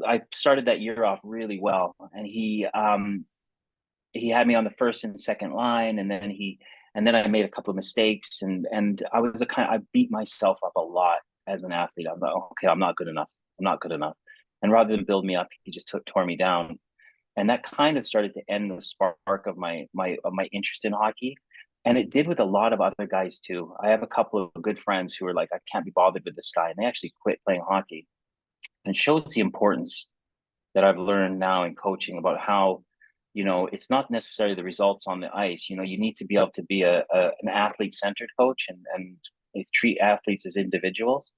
I started that year off really well. And he had me on the first and second line. And then I made a couple of mistakes. And I beat myself up a lot as an athlete. I'm like, okay, I'm not good enough. I'm not good enough. And rather than build me up, he just tore me down. And that kind of started to end the spark of my interest in hockey. And it did with a lot of other guys too. I have a couple of good friends who are like, I can't be bothered with this guy. And they actually quit playing hockey. And it shows the importance that I've learned now in coaching about how, it's not necessarily the results on the ice. You need to be able to be an athlete-centered coach and treat athletes as individuals.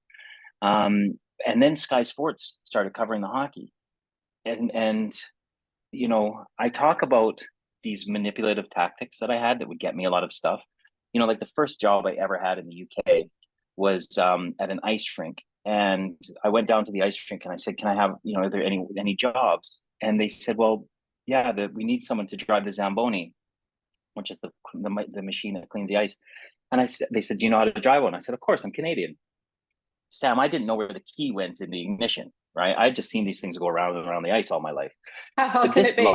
And then Sky Sports started covering the hockey. And I talk about these manipulative tactics that I had that would get me a lot of stuff. Like the first job I ever had in the UK was at an ice rink. And I went down to the ice rink and I said, can I have, are there any jobs? And they said, well, yeah, we need someone to drive the Zamboni, which is the machine that cleans the ice. And they said, do you know how to drive one? I said, of course, I'm Canadian. Sam, I didn't know where the key went in the ignition, right? I'd just seen these things go around and around the ice all my life. How can it be?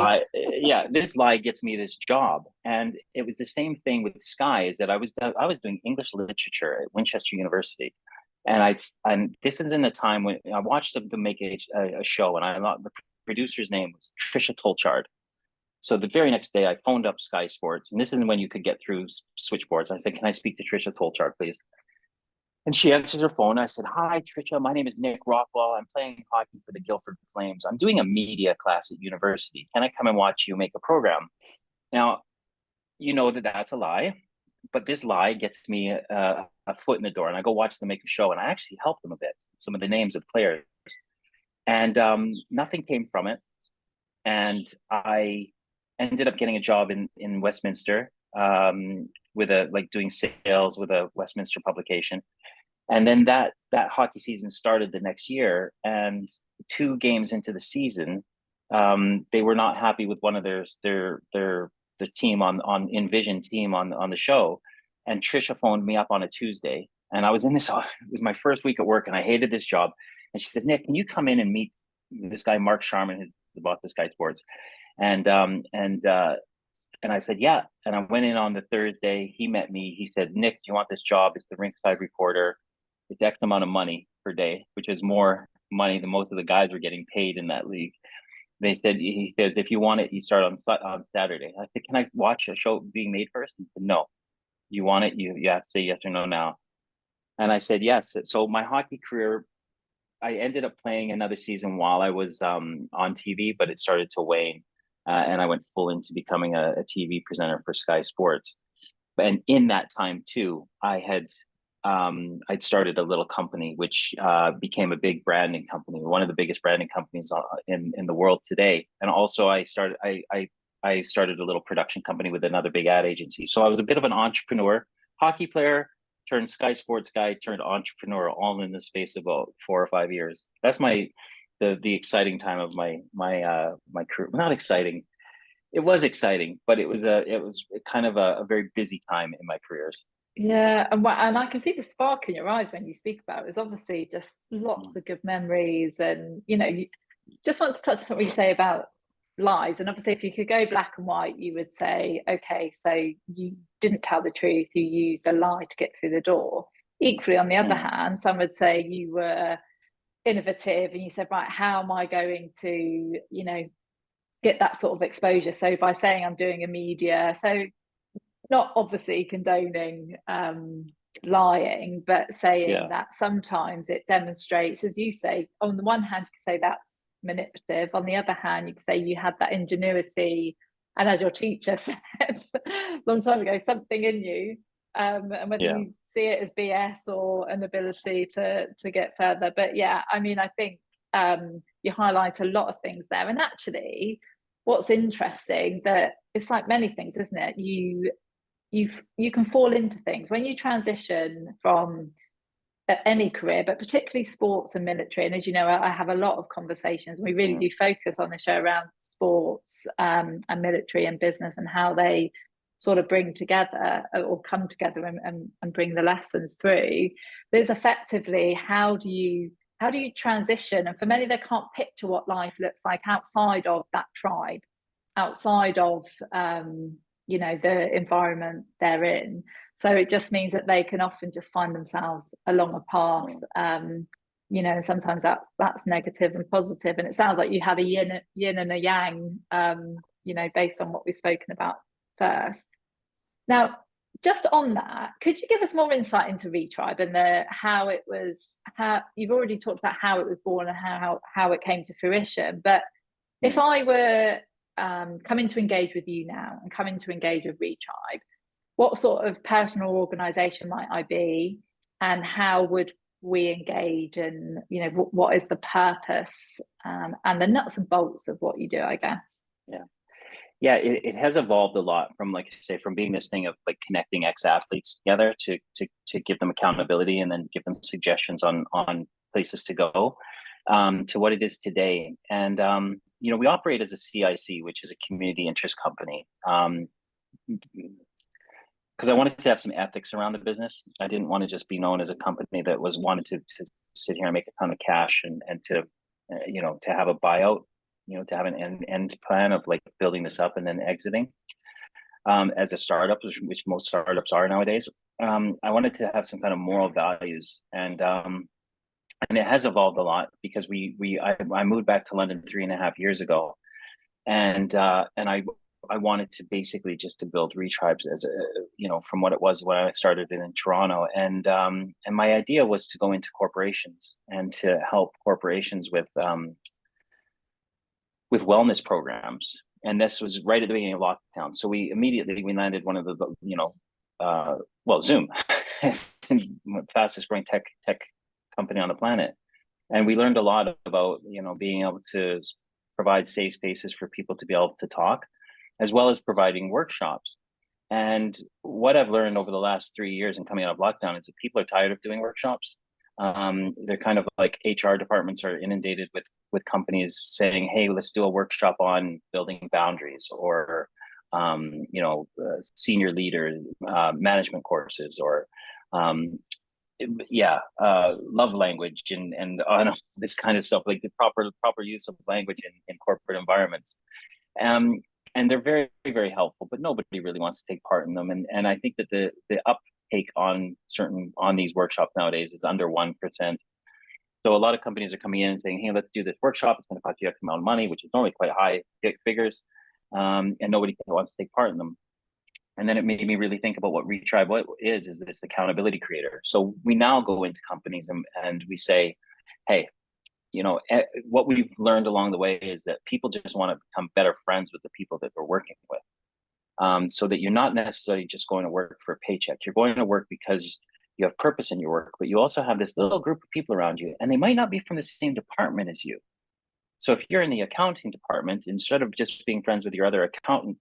This lie gets me this job. And it was the same thing with Sky, is that I was doing English literature at Winchester University. And this is in the time when I watched them make a show, and the producer's name was Trisha Tolchard. So the very next day I phoned up Sky Sports, and this is when you could get through switchboards. I said, can I speak to Trisha Tolchard, please? And she answers her phone. I said, "Hi, Trisha. My name is Nick Rothwell. I'm playing hockey for the Guildford Flames. I'm doing a media class at university. Can I come and watch you make a program?" Now, you know that that's a lie, but this lie gets me a foot in the door. And I go watch them make a show, and I actually help them a bit, some of the names of players. And nothing came from it. And I ended up getting a job in Westminster, with doing sales with a Westminster publication. And then that hockey season started the next year, and 2 games into the season, they were not happy with one of their team on Envision team on the show, and Trisha phoned me up on a Tuesday, and I was in this. It was my first week at work, and I hated this job. And she said, "Nick, can you come in and meet this guy Mark Sharman, who's about the Sky Sports?" And I said, "Yeah." And I went in on the Thursday. He met me. He said, "Nick, do you want this job? It's the rinkside reporter. It's X amount of money per day, which is more money than most of the guys were getting paid in that league." He says, "If you want it, you start on Saturday." I said, "Can I watch a show being made first?" He said, "No. You want it? You have to say yes or no now." And I said, yes. So my hockey career, I ended up playing another season while I was on TV, but it started to wane. And I went full into becoming a TV presenter for Sky Sports. And in that time too, I'd started a little company which became a big branding company, one of the biggest branding companies in the world today. And also I started a little production company with another big ad agency. So I was a bit of an entrepreneur, hockey player turned Sky Sports guy turned entrepreneur, all in the space of about 4 or 5 years. That's the exciting time of my career. Not exciting. It was exciting, but it was kind of a very busy time in my careers. Yeah, and I can see the spark in your eyes when you speak about it. There's obviously just lots of good memories, and you just want to touch on what you say about lies. And obviously, if you could go black and white, you would say, okay, so you didn't tell the truth, you used a lie to get through the door. Equally, on the other hand, some would say you were innovative and you said, right, how am I going to, get that sort of exposure? So by saying I'm doing a media, so not obviously condoning lying, but saying that sometimes it demonstrates, as you say, on the one hand, you can say that's manipulative. On the other hand, you can say you had that ingenuity. And as your teacher said a long time ago, something in you. And whether you see it as BS or an ability to get further. But yeah, I mean, I think you highlight a lot of things there. And actually, what's interesting, that it's like many things, isn't it? You can fall into things when you transition from any career, but particularly sports and military. And as you know, I have a lot of conversations. We really do focus on the show around sports and military and business, and how they sort of bring together or come together and bring the lessons through. But it's effectively, how do you transition? And for many, they can't picture what life looks like outside of that tribe, outside of the environment they're in. So it just means that they can often just find themselves along a path, and sometimes that's negative and positive. And it sounds like you had a yin and a yang, based on what we've spoken about first. Now, just on that, could you give us more insight into Retribe and how you've already talked about how it was born and how it came to fruition, but if I were coming to engage with you now and coming to engage with Retribe, what sort of person or organization might I be, and how would we engage, and what is the purpose and the nuts and bolts of what you do, I guess? It has evolved a lot from, like I say, from being this thing of like connecting ex-athletes together to give them accountability and then give them suggestions on places to go, to what it is today. And we operate as a CIC, which is a community interest company, because I wanted to have some ethics around the business. I didn't want to just be known as a company that wanted to sit here and make a ton of cash and to to have a buyout, to have an end plan of like building this up and then exiting as a startup, which most startups are nowadays. I wanted to have some kind of moral values, and it has evolved a lot, because I moved back to London 3.5 years ago, and I I wanted to basically just to build Retribes as a, you know, from what it was when I started it in Toronto. And my idea was to go into corporations and to help corporations with wellness programs. And this was right at the beginning of lockdown. So we landed one of the, you know, Zoom, fastest growing tech company on the planet. And we learned a lot about, you know, being able to provide safe spaces for people to be able to talk, as well as providing workshops. And what I've learned over the last 3 years and coming out of lockdown is that people are tired of doing workshops. They're kind of like HR departments are inundated with companies saying, "Hey, let's do a workshop on building boundaries," or senior leader management courses, or love language and this kind of stuff, like the proper use of language in corporate environments. And they're very, very helpful, but nobody really wants to take part in them. And I think that the uptake on these workshops nowadays is under 1%. So a lot of companies are coming in and saying, "Hey, let's do this workshop. It's going to cost you X amount of money," which is normally quite high figures, and nobody wants to take part in them. And then it made me really think about what Retribe is this accountability creator. So we now go into companies and we say, "Hey, you know, what we've learned along the way is that people just want to become better friends with the people that they're working with. So that you're not necessarily just going to work for a paycheck. You're going to work because you have purpose in your work, but you also have this little group of people around you, and they might not be from the same department as you. So if you're in the accounting department, instead of just being friends with your other accountant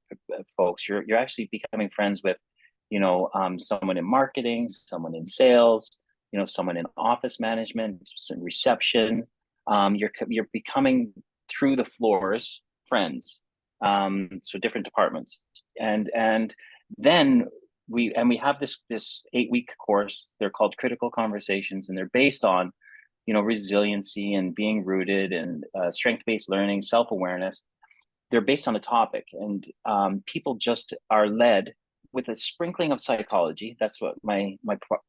folks, you're actually becoming friends with, you know, someone in marketing, someone in sales, you know, someone in office management, some reception. You're becoming through the floors friends. So different departments, and then we have this 8-week course. They're called Critical Conversations, and they're based on, you know, resiliency and being rooted and strength-based learning, self-awareness. They're based on a topic, and people just are led with a sprinkling of psychology. That's what my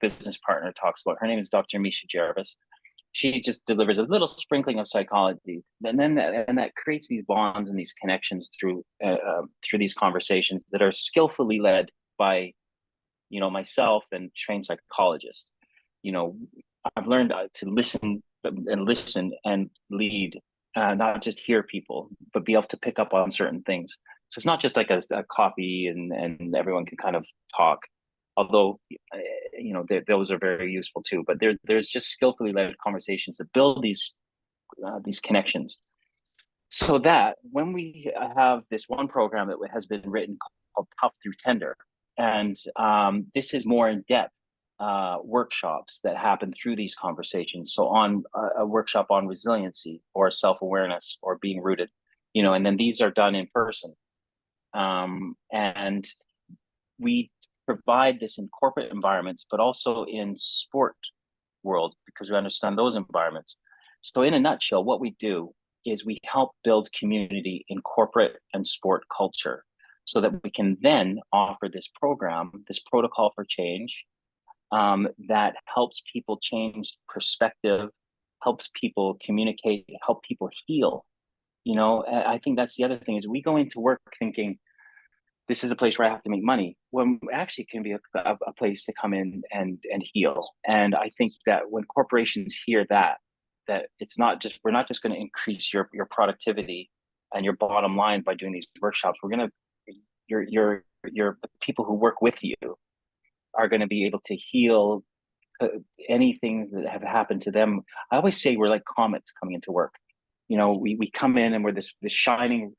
business partner talks about. Her name is Dr. Misha Jarvis. She just delivers a little sprinkling of psychology, and then that creates these bonds and these connections through these conversations that are skillfully led by, you know, myself and trained psychologists. You know, I've learned to listen and lead, not just hear people, but be able to pick up on certain things. So it's not just like a copy and everyone can kind of talk, although, you know, those are very useful too. But there's just skillfully led conversations that build these connections. So that when we have this one program that has been written called Tough Through Tender, and this is more in depth workshops that happen through these conversations. So on a workshop on resiliency or self-awareness or being rooted, you know, and then these are done in person. And we provide this in corporate environments, but also in sport world, because we understand those environments. So in a nutshell, what we do is we help build community in corporate and sport culture, so that we can then offer this program, this protocol for change, that helps people change perspective, helps people communicate, help people heal. You know, I think that's the other thing, is we go into work thinking this is a place where I have to make money, when actually it can be a place to come in and heal. And I think that when corporations hear that it's not just, we're not just going to increase your productivity and your bottom line by doing these workshops, we're going to, your people who work with you are going to be able to heal any things that have happened to them. I always say we're like comets coming into work. You know, we come in and we're this shining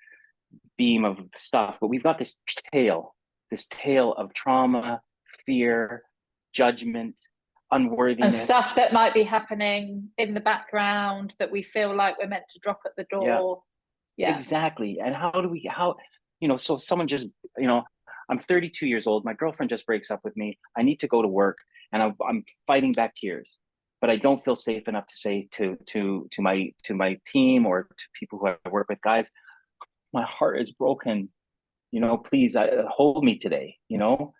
beam of stuff, but we've got this tail of trauma, fear, judgment, unworthiness, and stuff that might be happening in the background that we feel like we're meant to drop at the door. Yeah. Exactly. And how, you know, so someone just, you know, I'm 32 years old, my girlfriend just breaks up with me, I need to go to work, and I'm fighting back tears, but I don't feel safe enough to say to my team or to people who I work with, guys, my heart is broken, you know, please hold me today, you know.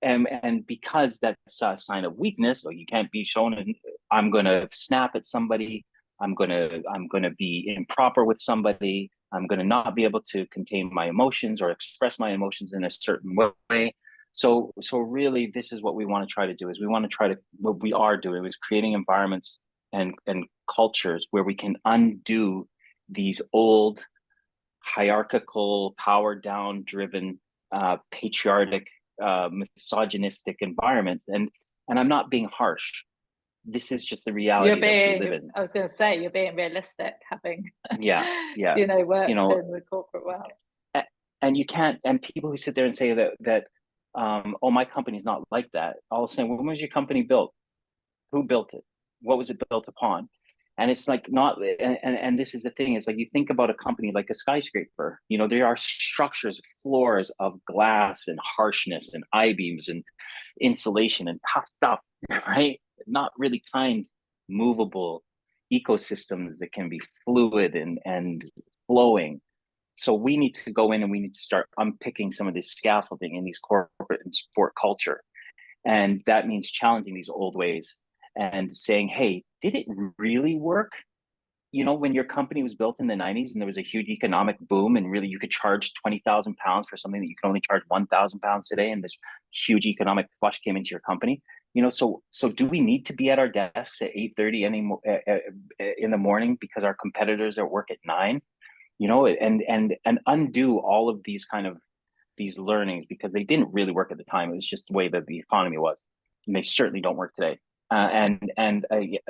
And because that's a sign of weakness, or you can't be shown, and I'm going to snap at somebody, I'm going to be improper with somebody, I'm going to not be able to contain my emotions or express my emotions in a certain way. So really, this is what we want to try to do. Is we want to try to, what we are doing is creating environments and cultures where we can undo these old hierarchical, power down driven, patriotic, misogynistic environments. And I'm not being harsh. This is just the reality that we live in. I was going to say, you're being realistic, having, yeah, worked in the corporate world. And you can't, and people who sit there and say that oh, my company's not like that. I'll say, when was your company built? Who built it? What was it built upon? And it's like not, and this is the thing, is like, you think about a company like a skyscraper, there are structures, floors of glass and harshness and I-beams and insulation and tough stuff, right? Not really kind, movable ecosystems that can be fluid and flowing. So we need to go in and we need to start unpicking some of this scaffolding in these corporate and sport culture. And that means challenging these old ways and saying, hey, did it really work? When your company was built in the 90s and there was a huge economic boom and really you could charge 20,000 pounds for something that you can only charge 1,000 pounds today, and this huge economic flush came into your company. So do we need to be at our desks at 8:30 anymore in the morning because our competitors are at work at 9? And undo all of these kind of these learnings, because they didn't really work at the time. It was just the way that the economy was, and they certainly don't work today. And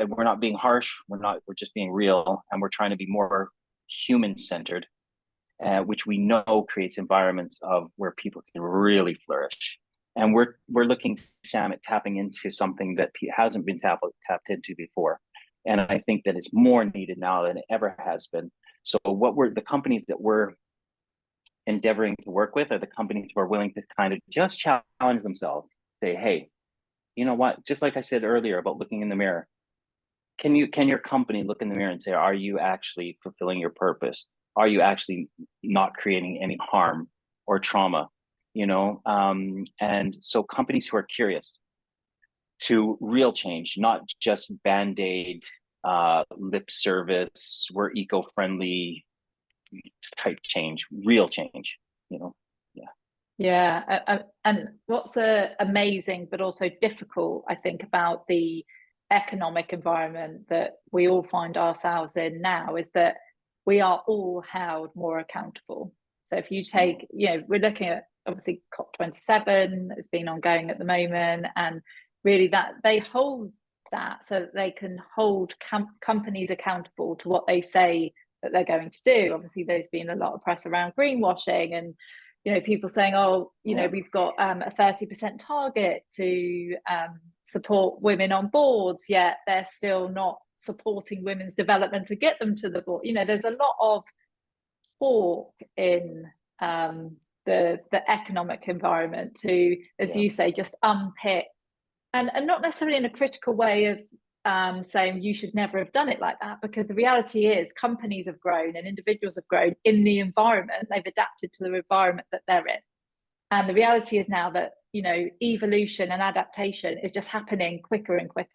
we're not being harsh. We're just being real, and we're trying to be more human centered, which we know creates environments of where people can really flourish. And we're looking, Sam, at tapping into something that hasn't been tapped into before, and I think that it's more needed now than it ever has been. So the companies that we're endeavoring to work with are the companies who are willing to kind of just challenge themselves, say, hey, you know what? Just like I said earlier about looking in the mirror, can your company look in the mirror and say, are you actually fulfilling your purpose? Are you actually not creating any harm or trauma? And so companies who are curious to real change, not just band-aid, lip service, we're eco-friendly type change, real change, And what's amazing but also difficult, I think, about the economic environment that we all find ourselves in now is that we are all held more accountable. So if you take, we're looking at obviously COP27 has been ongoing at the moment, and really that they hold that so that they can hold companies accountable to what they say that they're going to do. Obviously, there's been a lot of press around greenwashing and people saying, we've got a 30% target to support women on boards, yet they're still not supporting women's development to get them to the board. There's a lot of talk in the economic environment to, as you say, just unpick and not necessarily in a critical way of saying you should never have done it like that, because the reality is companies have grown and individuals have grown in the environment. They've adapted to the environment that they're in, and the reality is now that evolution and adaptation is just happening quicker and quicker.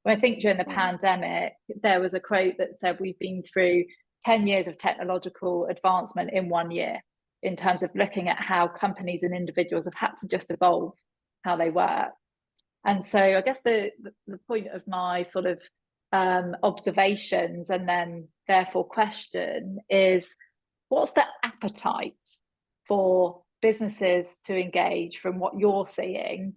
When I think during the pandemic, there was a quote that said we've been through 10 years of technological advancement in 1 year, in terms of looking at how companies and individuals have had to just evolve how they work. And so I guess the point of my sort of observations and then therefore question is, what's the appetite for businesses to engage from what you're seeing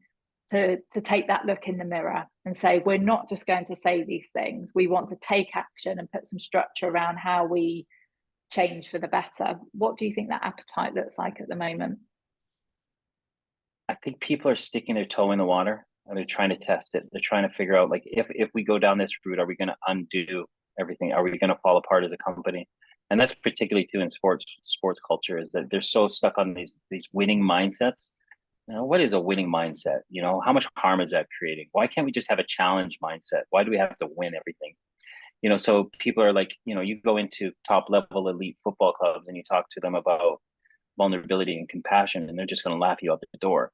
to take that look in the mirror and say, we're not just going to say these things, we want to take action and put some structure around how we change for the better. What do you think that appetite looks like at the moment? I think people are sticking their toe in the water and they're trying to test it. They're trying to figure out, like, if we go down this route, are we going to undo everything? Are we going to fall apart as a company? And that's particularly too in sports culture, is that they're so stuck on these winning mindsets. What is a winning mindset? How much harm is that creating? Why can't we just have a challenge mindset? Why do we have to win everything? So people are like, you go into top level elite football clubs and you talk to them about vulnerability and compassion, and they're just going to laugh you out the door.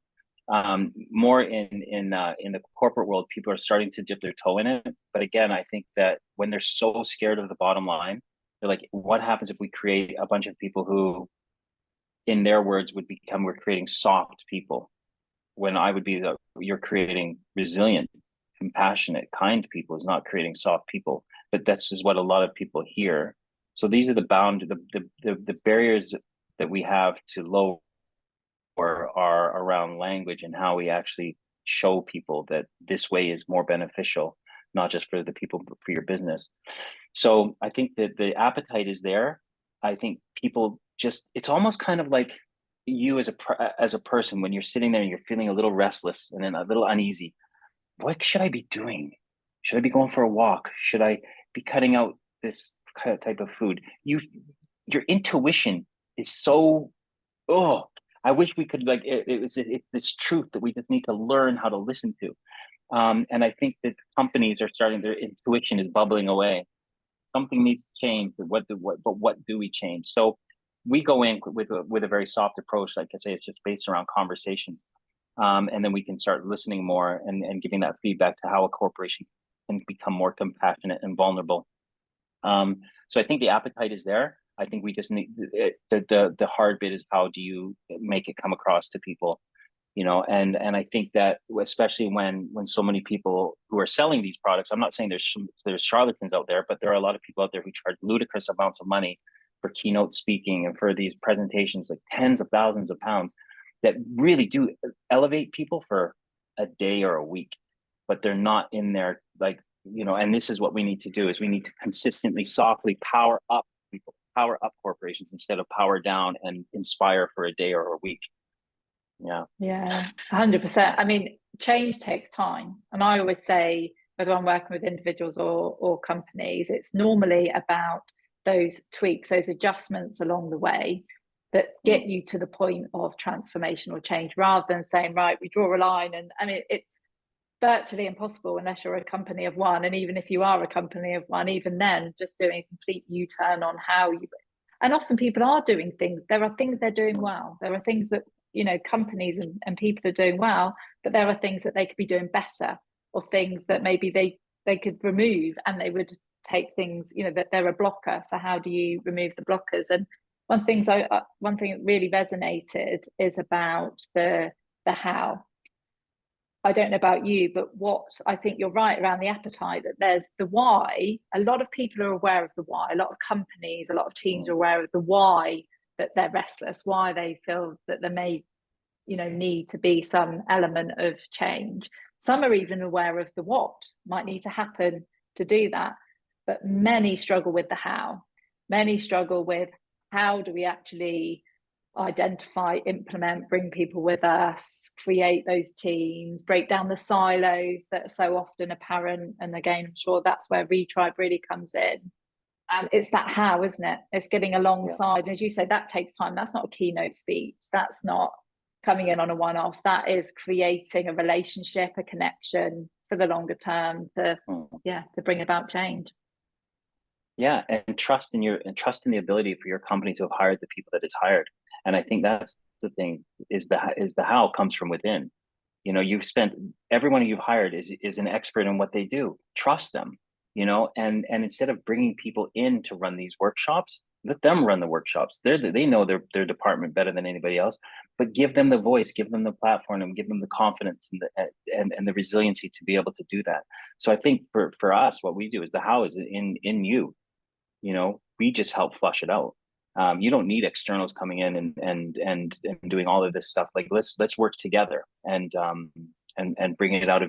More in the corporate world, people are starting to dip their toe in it. But again, I think that when they're so scared of the bottom line, They're like, what happens if we create a bunch of people who, in their words, would become, we're creating soft people, when I would be you're creating resilient, compassionate, kind people, is not creating soft people. But that's is what a lot of people hear. So these are the barriers that we have to lower are around language and how we actually show people that this way is more beneficial, not just for the people, but for your business. So I think that the appetite is there. I think people just, it's almost kind of like you as a person, when you're sitting there and you're feeling a little restless and then a little uneasy. What should I be doing? Should I be going for a walk? Should I be cutting out this type of food? Your intuition is so, oh, I wish we could, like, it's this truth that we just need to learn how to listen to. And I think that companies are starting, their intuition is bubbling away. Something needs to change, but what do we change? So we go in with a very soft approach. Like I say, it's just based around conversations. And then we can start listening more and giving that feedback to how a corporation can become more compassionate and vulnerable. So I think the appetite is there. I think we just need the hard bit is, how do you make it come across to people, and I think that especially when so many people who are selling these products, I'm not saying there's charlatans out there, but there are a lot of people out there who charge ludicrous amounts of money for keynote speaking and for these presentations, like tens of thousands of pounds, that really do elevate people for a day or a week, but they're not in there, like, and this is what we need to do, is we need to consistently, softly power up people, power up corporations, instead of power down and inspire for a day or a week. Yeah, 100%. I mean, change takes time. And I always say, whether I'm working with individuals or companies, it's normally about those tweaks, those adjustments along the way that get you to the point of transformational change, rather than saying, right, we draw a line. And I mean, it's virtually impossible unless you're a company of one. And even if you are a company of one, even then, just doing a complete U-turn on how you, and often people are doing things. There are things they're doing well. There are things that, companies and people are doing well, but there are things that they could be doing better, or things that maybe they could remove, and they would take things, that they're a blocker. So how do you remove the blockers? And one thing that really resonated is about the how. I don't know about you, but what I think you're right around the appetite, that there's the why. A lot of people are aware of the why. A lot of companies, a lot of teams are aware of the why, that they're restless, why they feel that there may, need to be some element of change. Some are even aware of the what might need to happen to do that. But many struggle with the how. Many struggle with, how do we actually identify, implement, bring people with us, create those teams, break down the silos that are so often apparent. And again, I'm sure that's where Retribe really comes in. It's that how, isn't it? It's getting alongside. Yeah. As you say, that takes time. That's not a keynote speech. That's not coming in on a one-off. That is creating a relationship, a connection for the longer term to bring about change. Yeah, and trust in the ability for your company to have hired the people that it's hired. And I think that's the thing, is the how comes from within. You've spent, everyone you've hired is an expert in what they do. Trust them, and instead of bringing people in to run these workshops, let them run the workshops. They know their department better than anybody else, but give them the voice, give them the platform, and give them the confidence and the resiliency to be able to do that. So I think for us, what we do is the how is in you. We just help flush it out. You don't need externals coming in and doing all of this stuff. Like, let's work together and bringing it out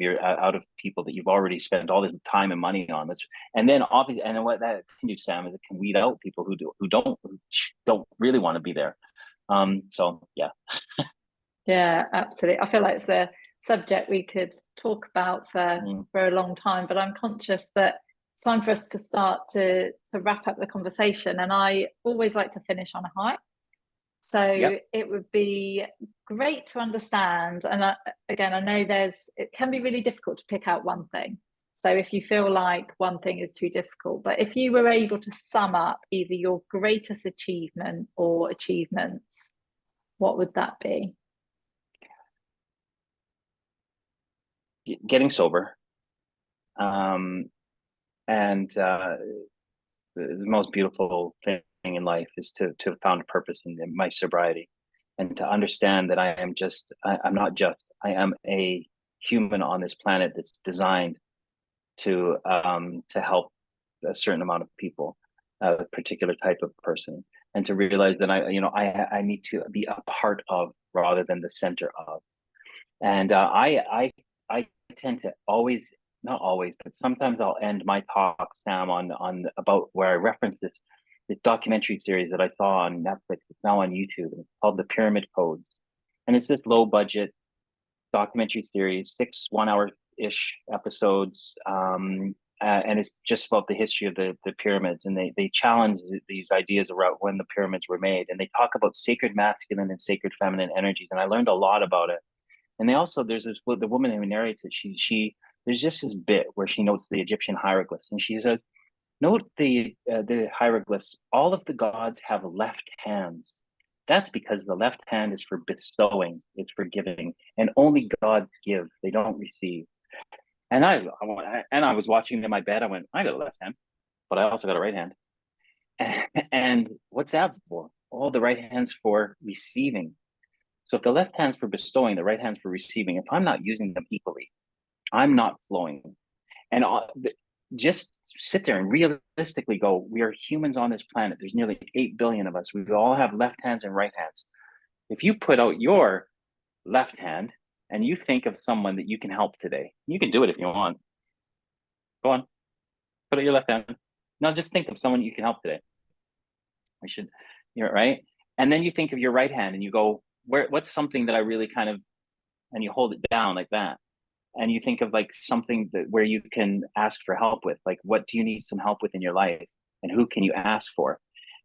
of people that you've already spent all this time and money on. And then obviously, and then what that can do, Sam, is it can weed out people who don't really want to be there. So yeah. Yeah, absolutely. I feel like it's a subject we could talk about for a long time, but I'm conscious that it's time for us to start to wrap up the conversation. And I always like to finish on a high. So it would be great to understand. And again, I know it can be really difficult to pick out one thing. So if you feel like one thing is too difficult, but if you were able to sum up either your greatest achievement or achievements, what would that be? Getting sober. And the most beautiful thing in life is to have found a purpose in my sobriety, and to understand that I'm not just, I am a human on this planet that's designed to help a certain amount of people, a particular type of person, and to realize that I need to be a part of rather than the center of. And I tend to always, not always, but sometimes I'll end my talk, Sam, on about where I reference this documentary series that I saw on Netflix. It's now on YouTube. It's called The Pyramid Codes, and it's this low budget documentary series, 6 1 hour ish episodes. And it's just about the history of the pyramids, and they challenge these ideas around when the pyramids were made, and they talk about sacred masculine and sacred feminine energies, and I learned a lot about it. And they also, there's this, the woman who narrates it, she there's just this bit where she notes the Egyptian hieroglyphs, and she says, note the hieroglyphs, all of the gods have left hands. That's because the left hand is for bestowing, it's for giving, and only gods give, they don't receive. And I was watching in my bed. I went, I got a left hand, but I also got a right hand. And what's that for? Oh, the right hand's for receiving. So if the left hand's for bestowing, the right hand's for receiving. If I'm not using them equally, I'm not flowing. And just sit there and realistically go, we are humans on this planet. There's nearly 8 billion of us. We all have left hands and right hands. If you put out your left hand and you think of someone that you can help today, you can do it if you want. Go on, put out your left hand. Now just think of someone you can help today. We should, you're right. And then you think of your right hand and you go, what's something that I really kind of, and you hold it down like that. And you think of like something that where you can ask for help with, like, what do you need some help with in your life, and who can you ask for?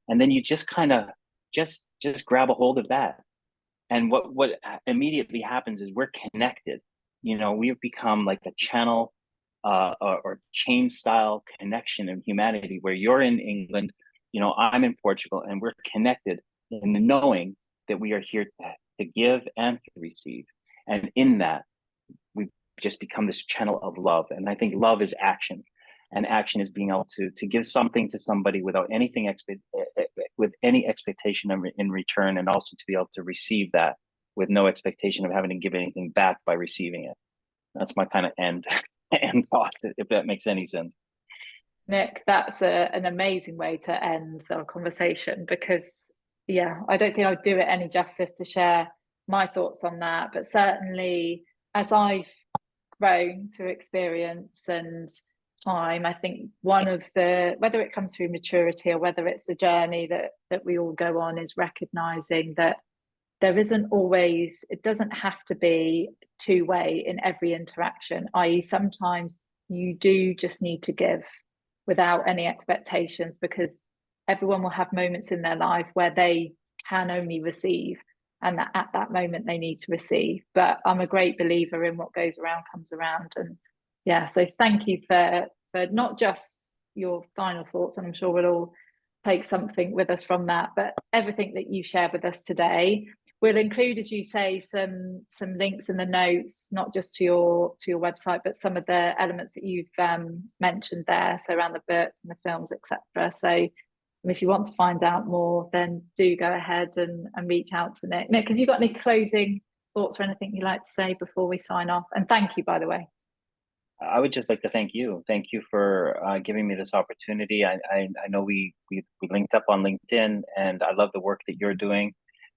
And then you just kind of just grab a hold of that. And what immediately happens is we're connected. We've become like a channel or chain style connection in humanity, where you're in England, I'm in Portugal, and we're connected in the knowing that we are here to give and to receive. And in that, we just become this channel of love. And I think love is action, and action is being able to give something to somebody without anything with any expectation in return, and also to be able to receive that with no expectation of having to give anything back by receiving it. That's my kind of end thought, if that makes any sense. Nick, that's an amazing way to end our conversation, because yeah, I don't think I'd do it any justice to share my thoughts on that. But certainly, as I've grown through experience and time, I think one of the, whether it comes through maturity or whether it's a journey that we all go on, is recognizing that there isn't always, it doesn't have to be two-way in every interaction, i.e. sometimes you do just need to give without any expectations, because everyone will have moments in their life where they can only receive, and that at that moment they need to receive. But I'm a great believer in what goes around comes around. And yeah, so thank you for not just your final thoughts, and I'm sure we'll all take something with us from that, but everything that you shared with us today. We'll include, as you say, some links in the notes, not just to your website, but some of the elements that you've mentioned there, so around the books and the films, etc. So if you want to find out more, then do go ahead and reach out to Nick. Nick, have you got any closing thoughts or anything you'd like to say before we sign off? And thank you, by the way. I would just like to thank you. Thank you for giving me this opportunity. I know we linked up on LinkedIn, and I love the work that you're doing.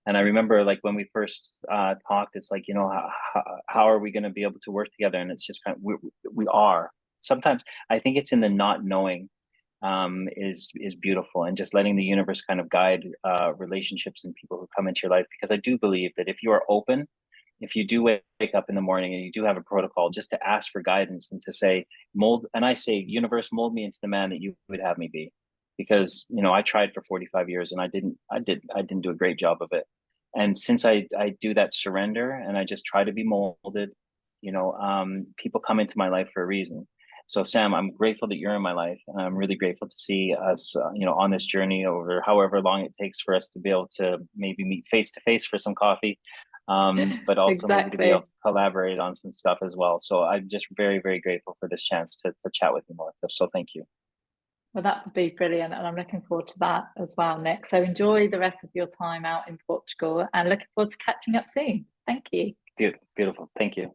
And I remember, like, when we first talked, it's like, how are we going to be able to work together? And it's just kind of, we are. Sometimes I think it's in the not knowing is beautiful, and just letting the universe kind of guide relationships and people who come into your life. Because I do believe that if you are open, if you do wake up in the morning and you do have a protocol, just to ask for guidance and to say, and I say, universe, mold me into the man that you would have me be. Because, I tried for 45 years and I didn't do a great job of it. And since I do that surrender and I just try to be molded, people come into my life for a reason. So Sam, I'm grateful that you're in my life. And I'm really grateful to see us, on this journey over however long it takes for us to be able to maybe meet face to face for some coffee. But also Exactly. maybe to be able to collaborate on some stuff as well. So I'm just very, very grateful for this chance to chat with you more. So thank you. Well, that would be brilliant, and I'm looking forward to that as well, Nick. So enjoy the rest of your time out in Portugal, and looking forward to catching up soon. Thank you. Dude, beautiful. Thank you.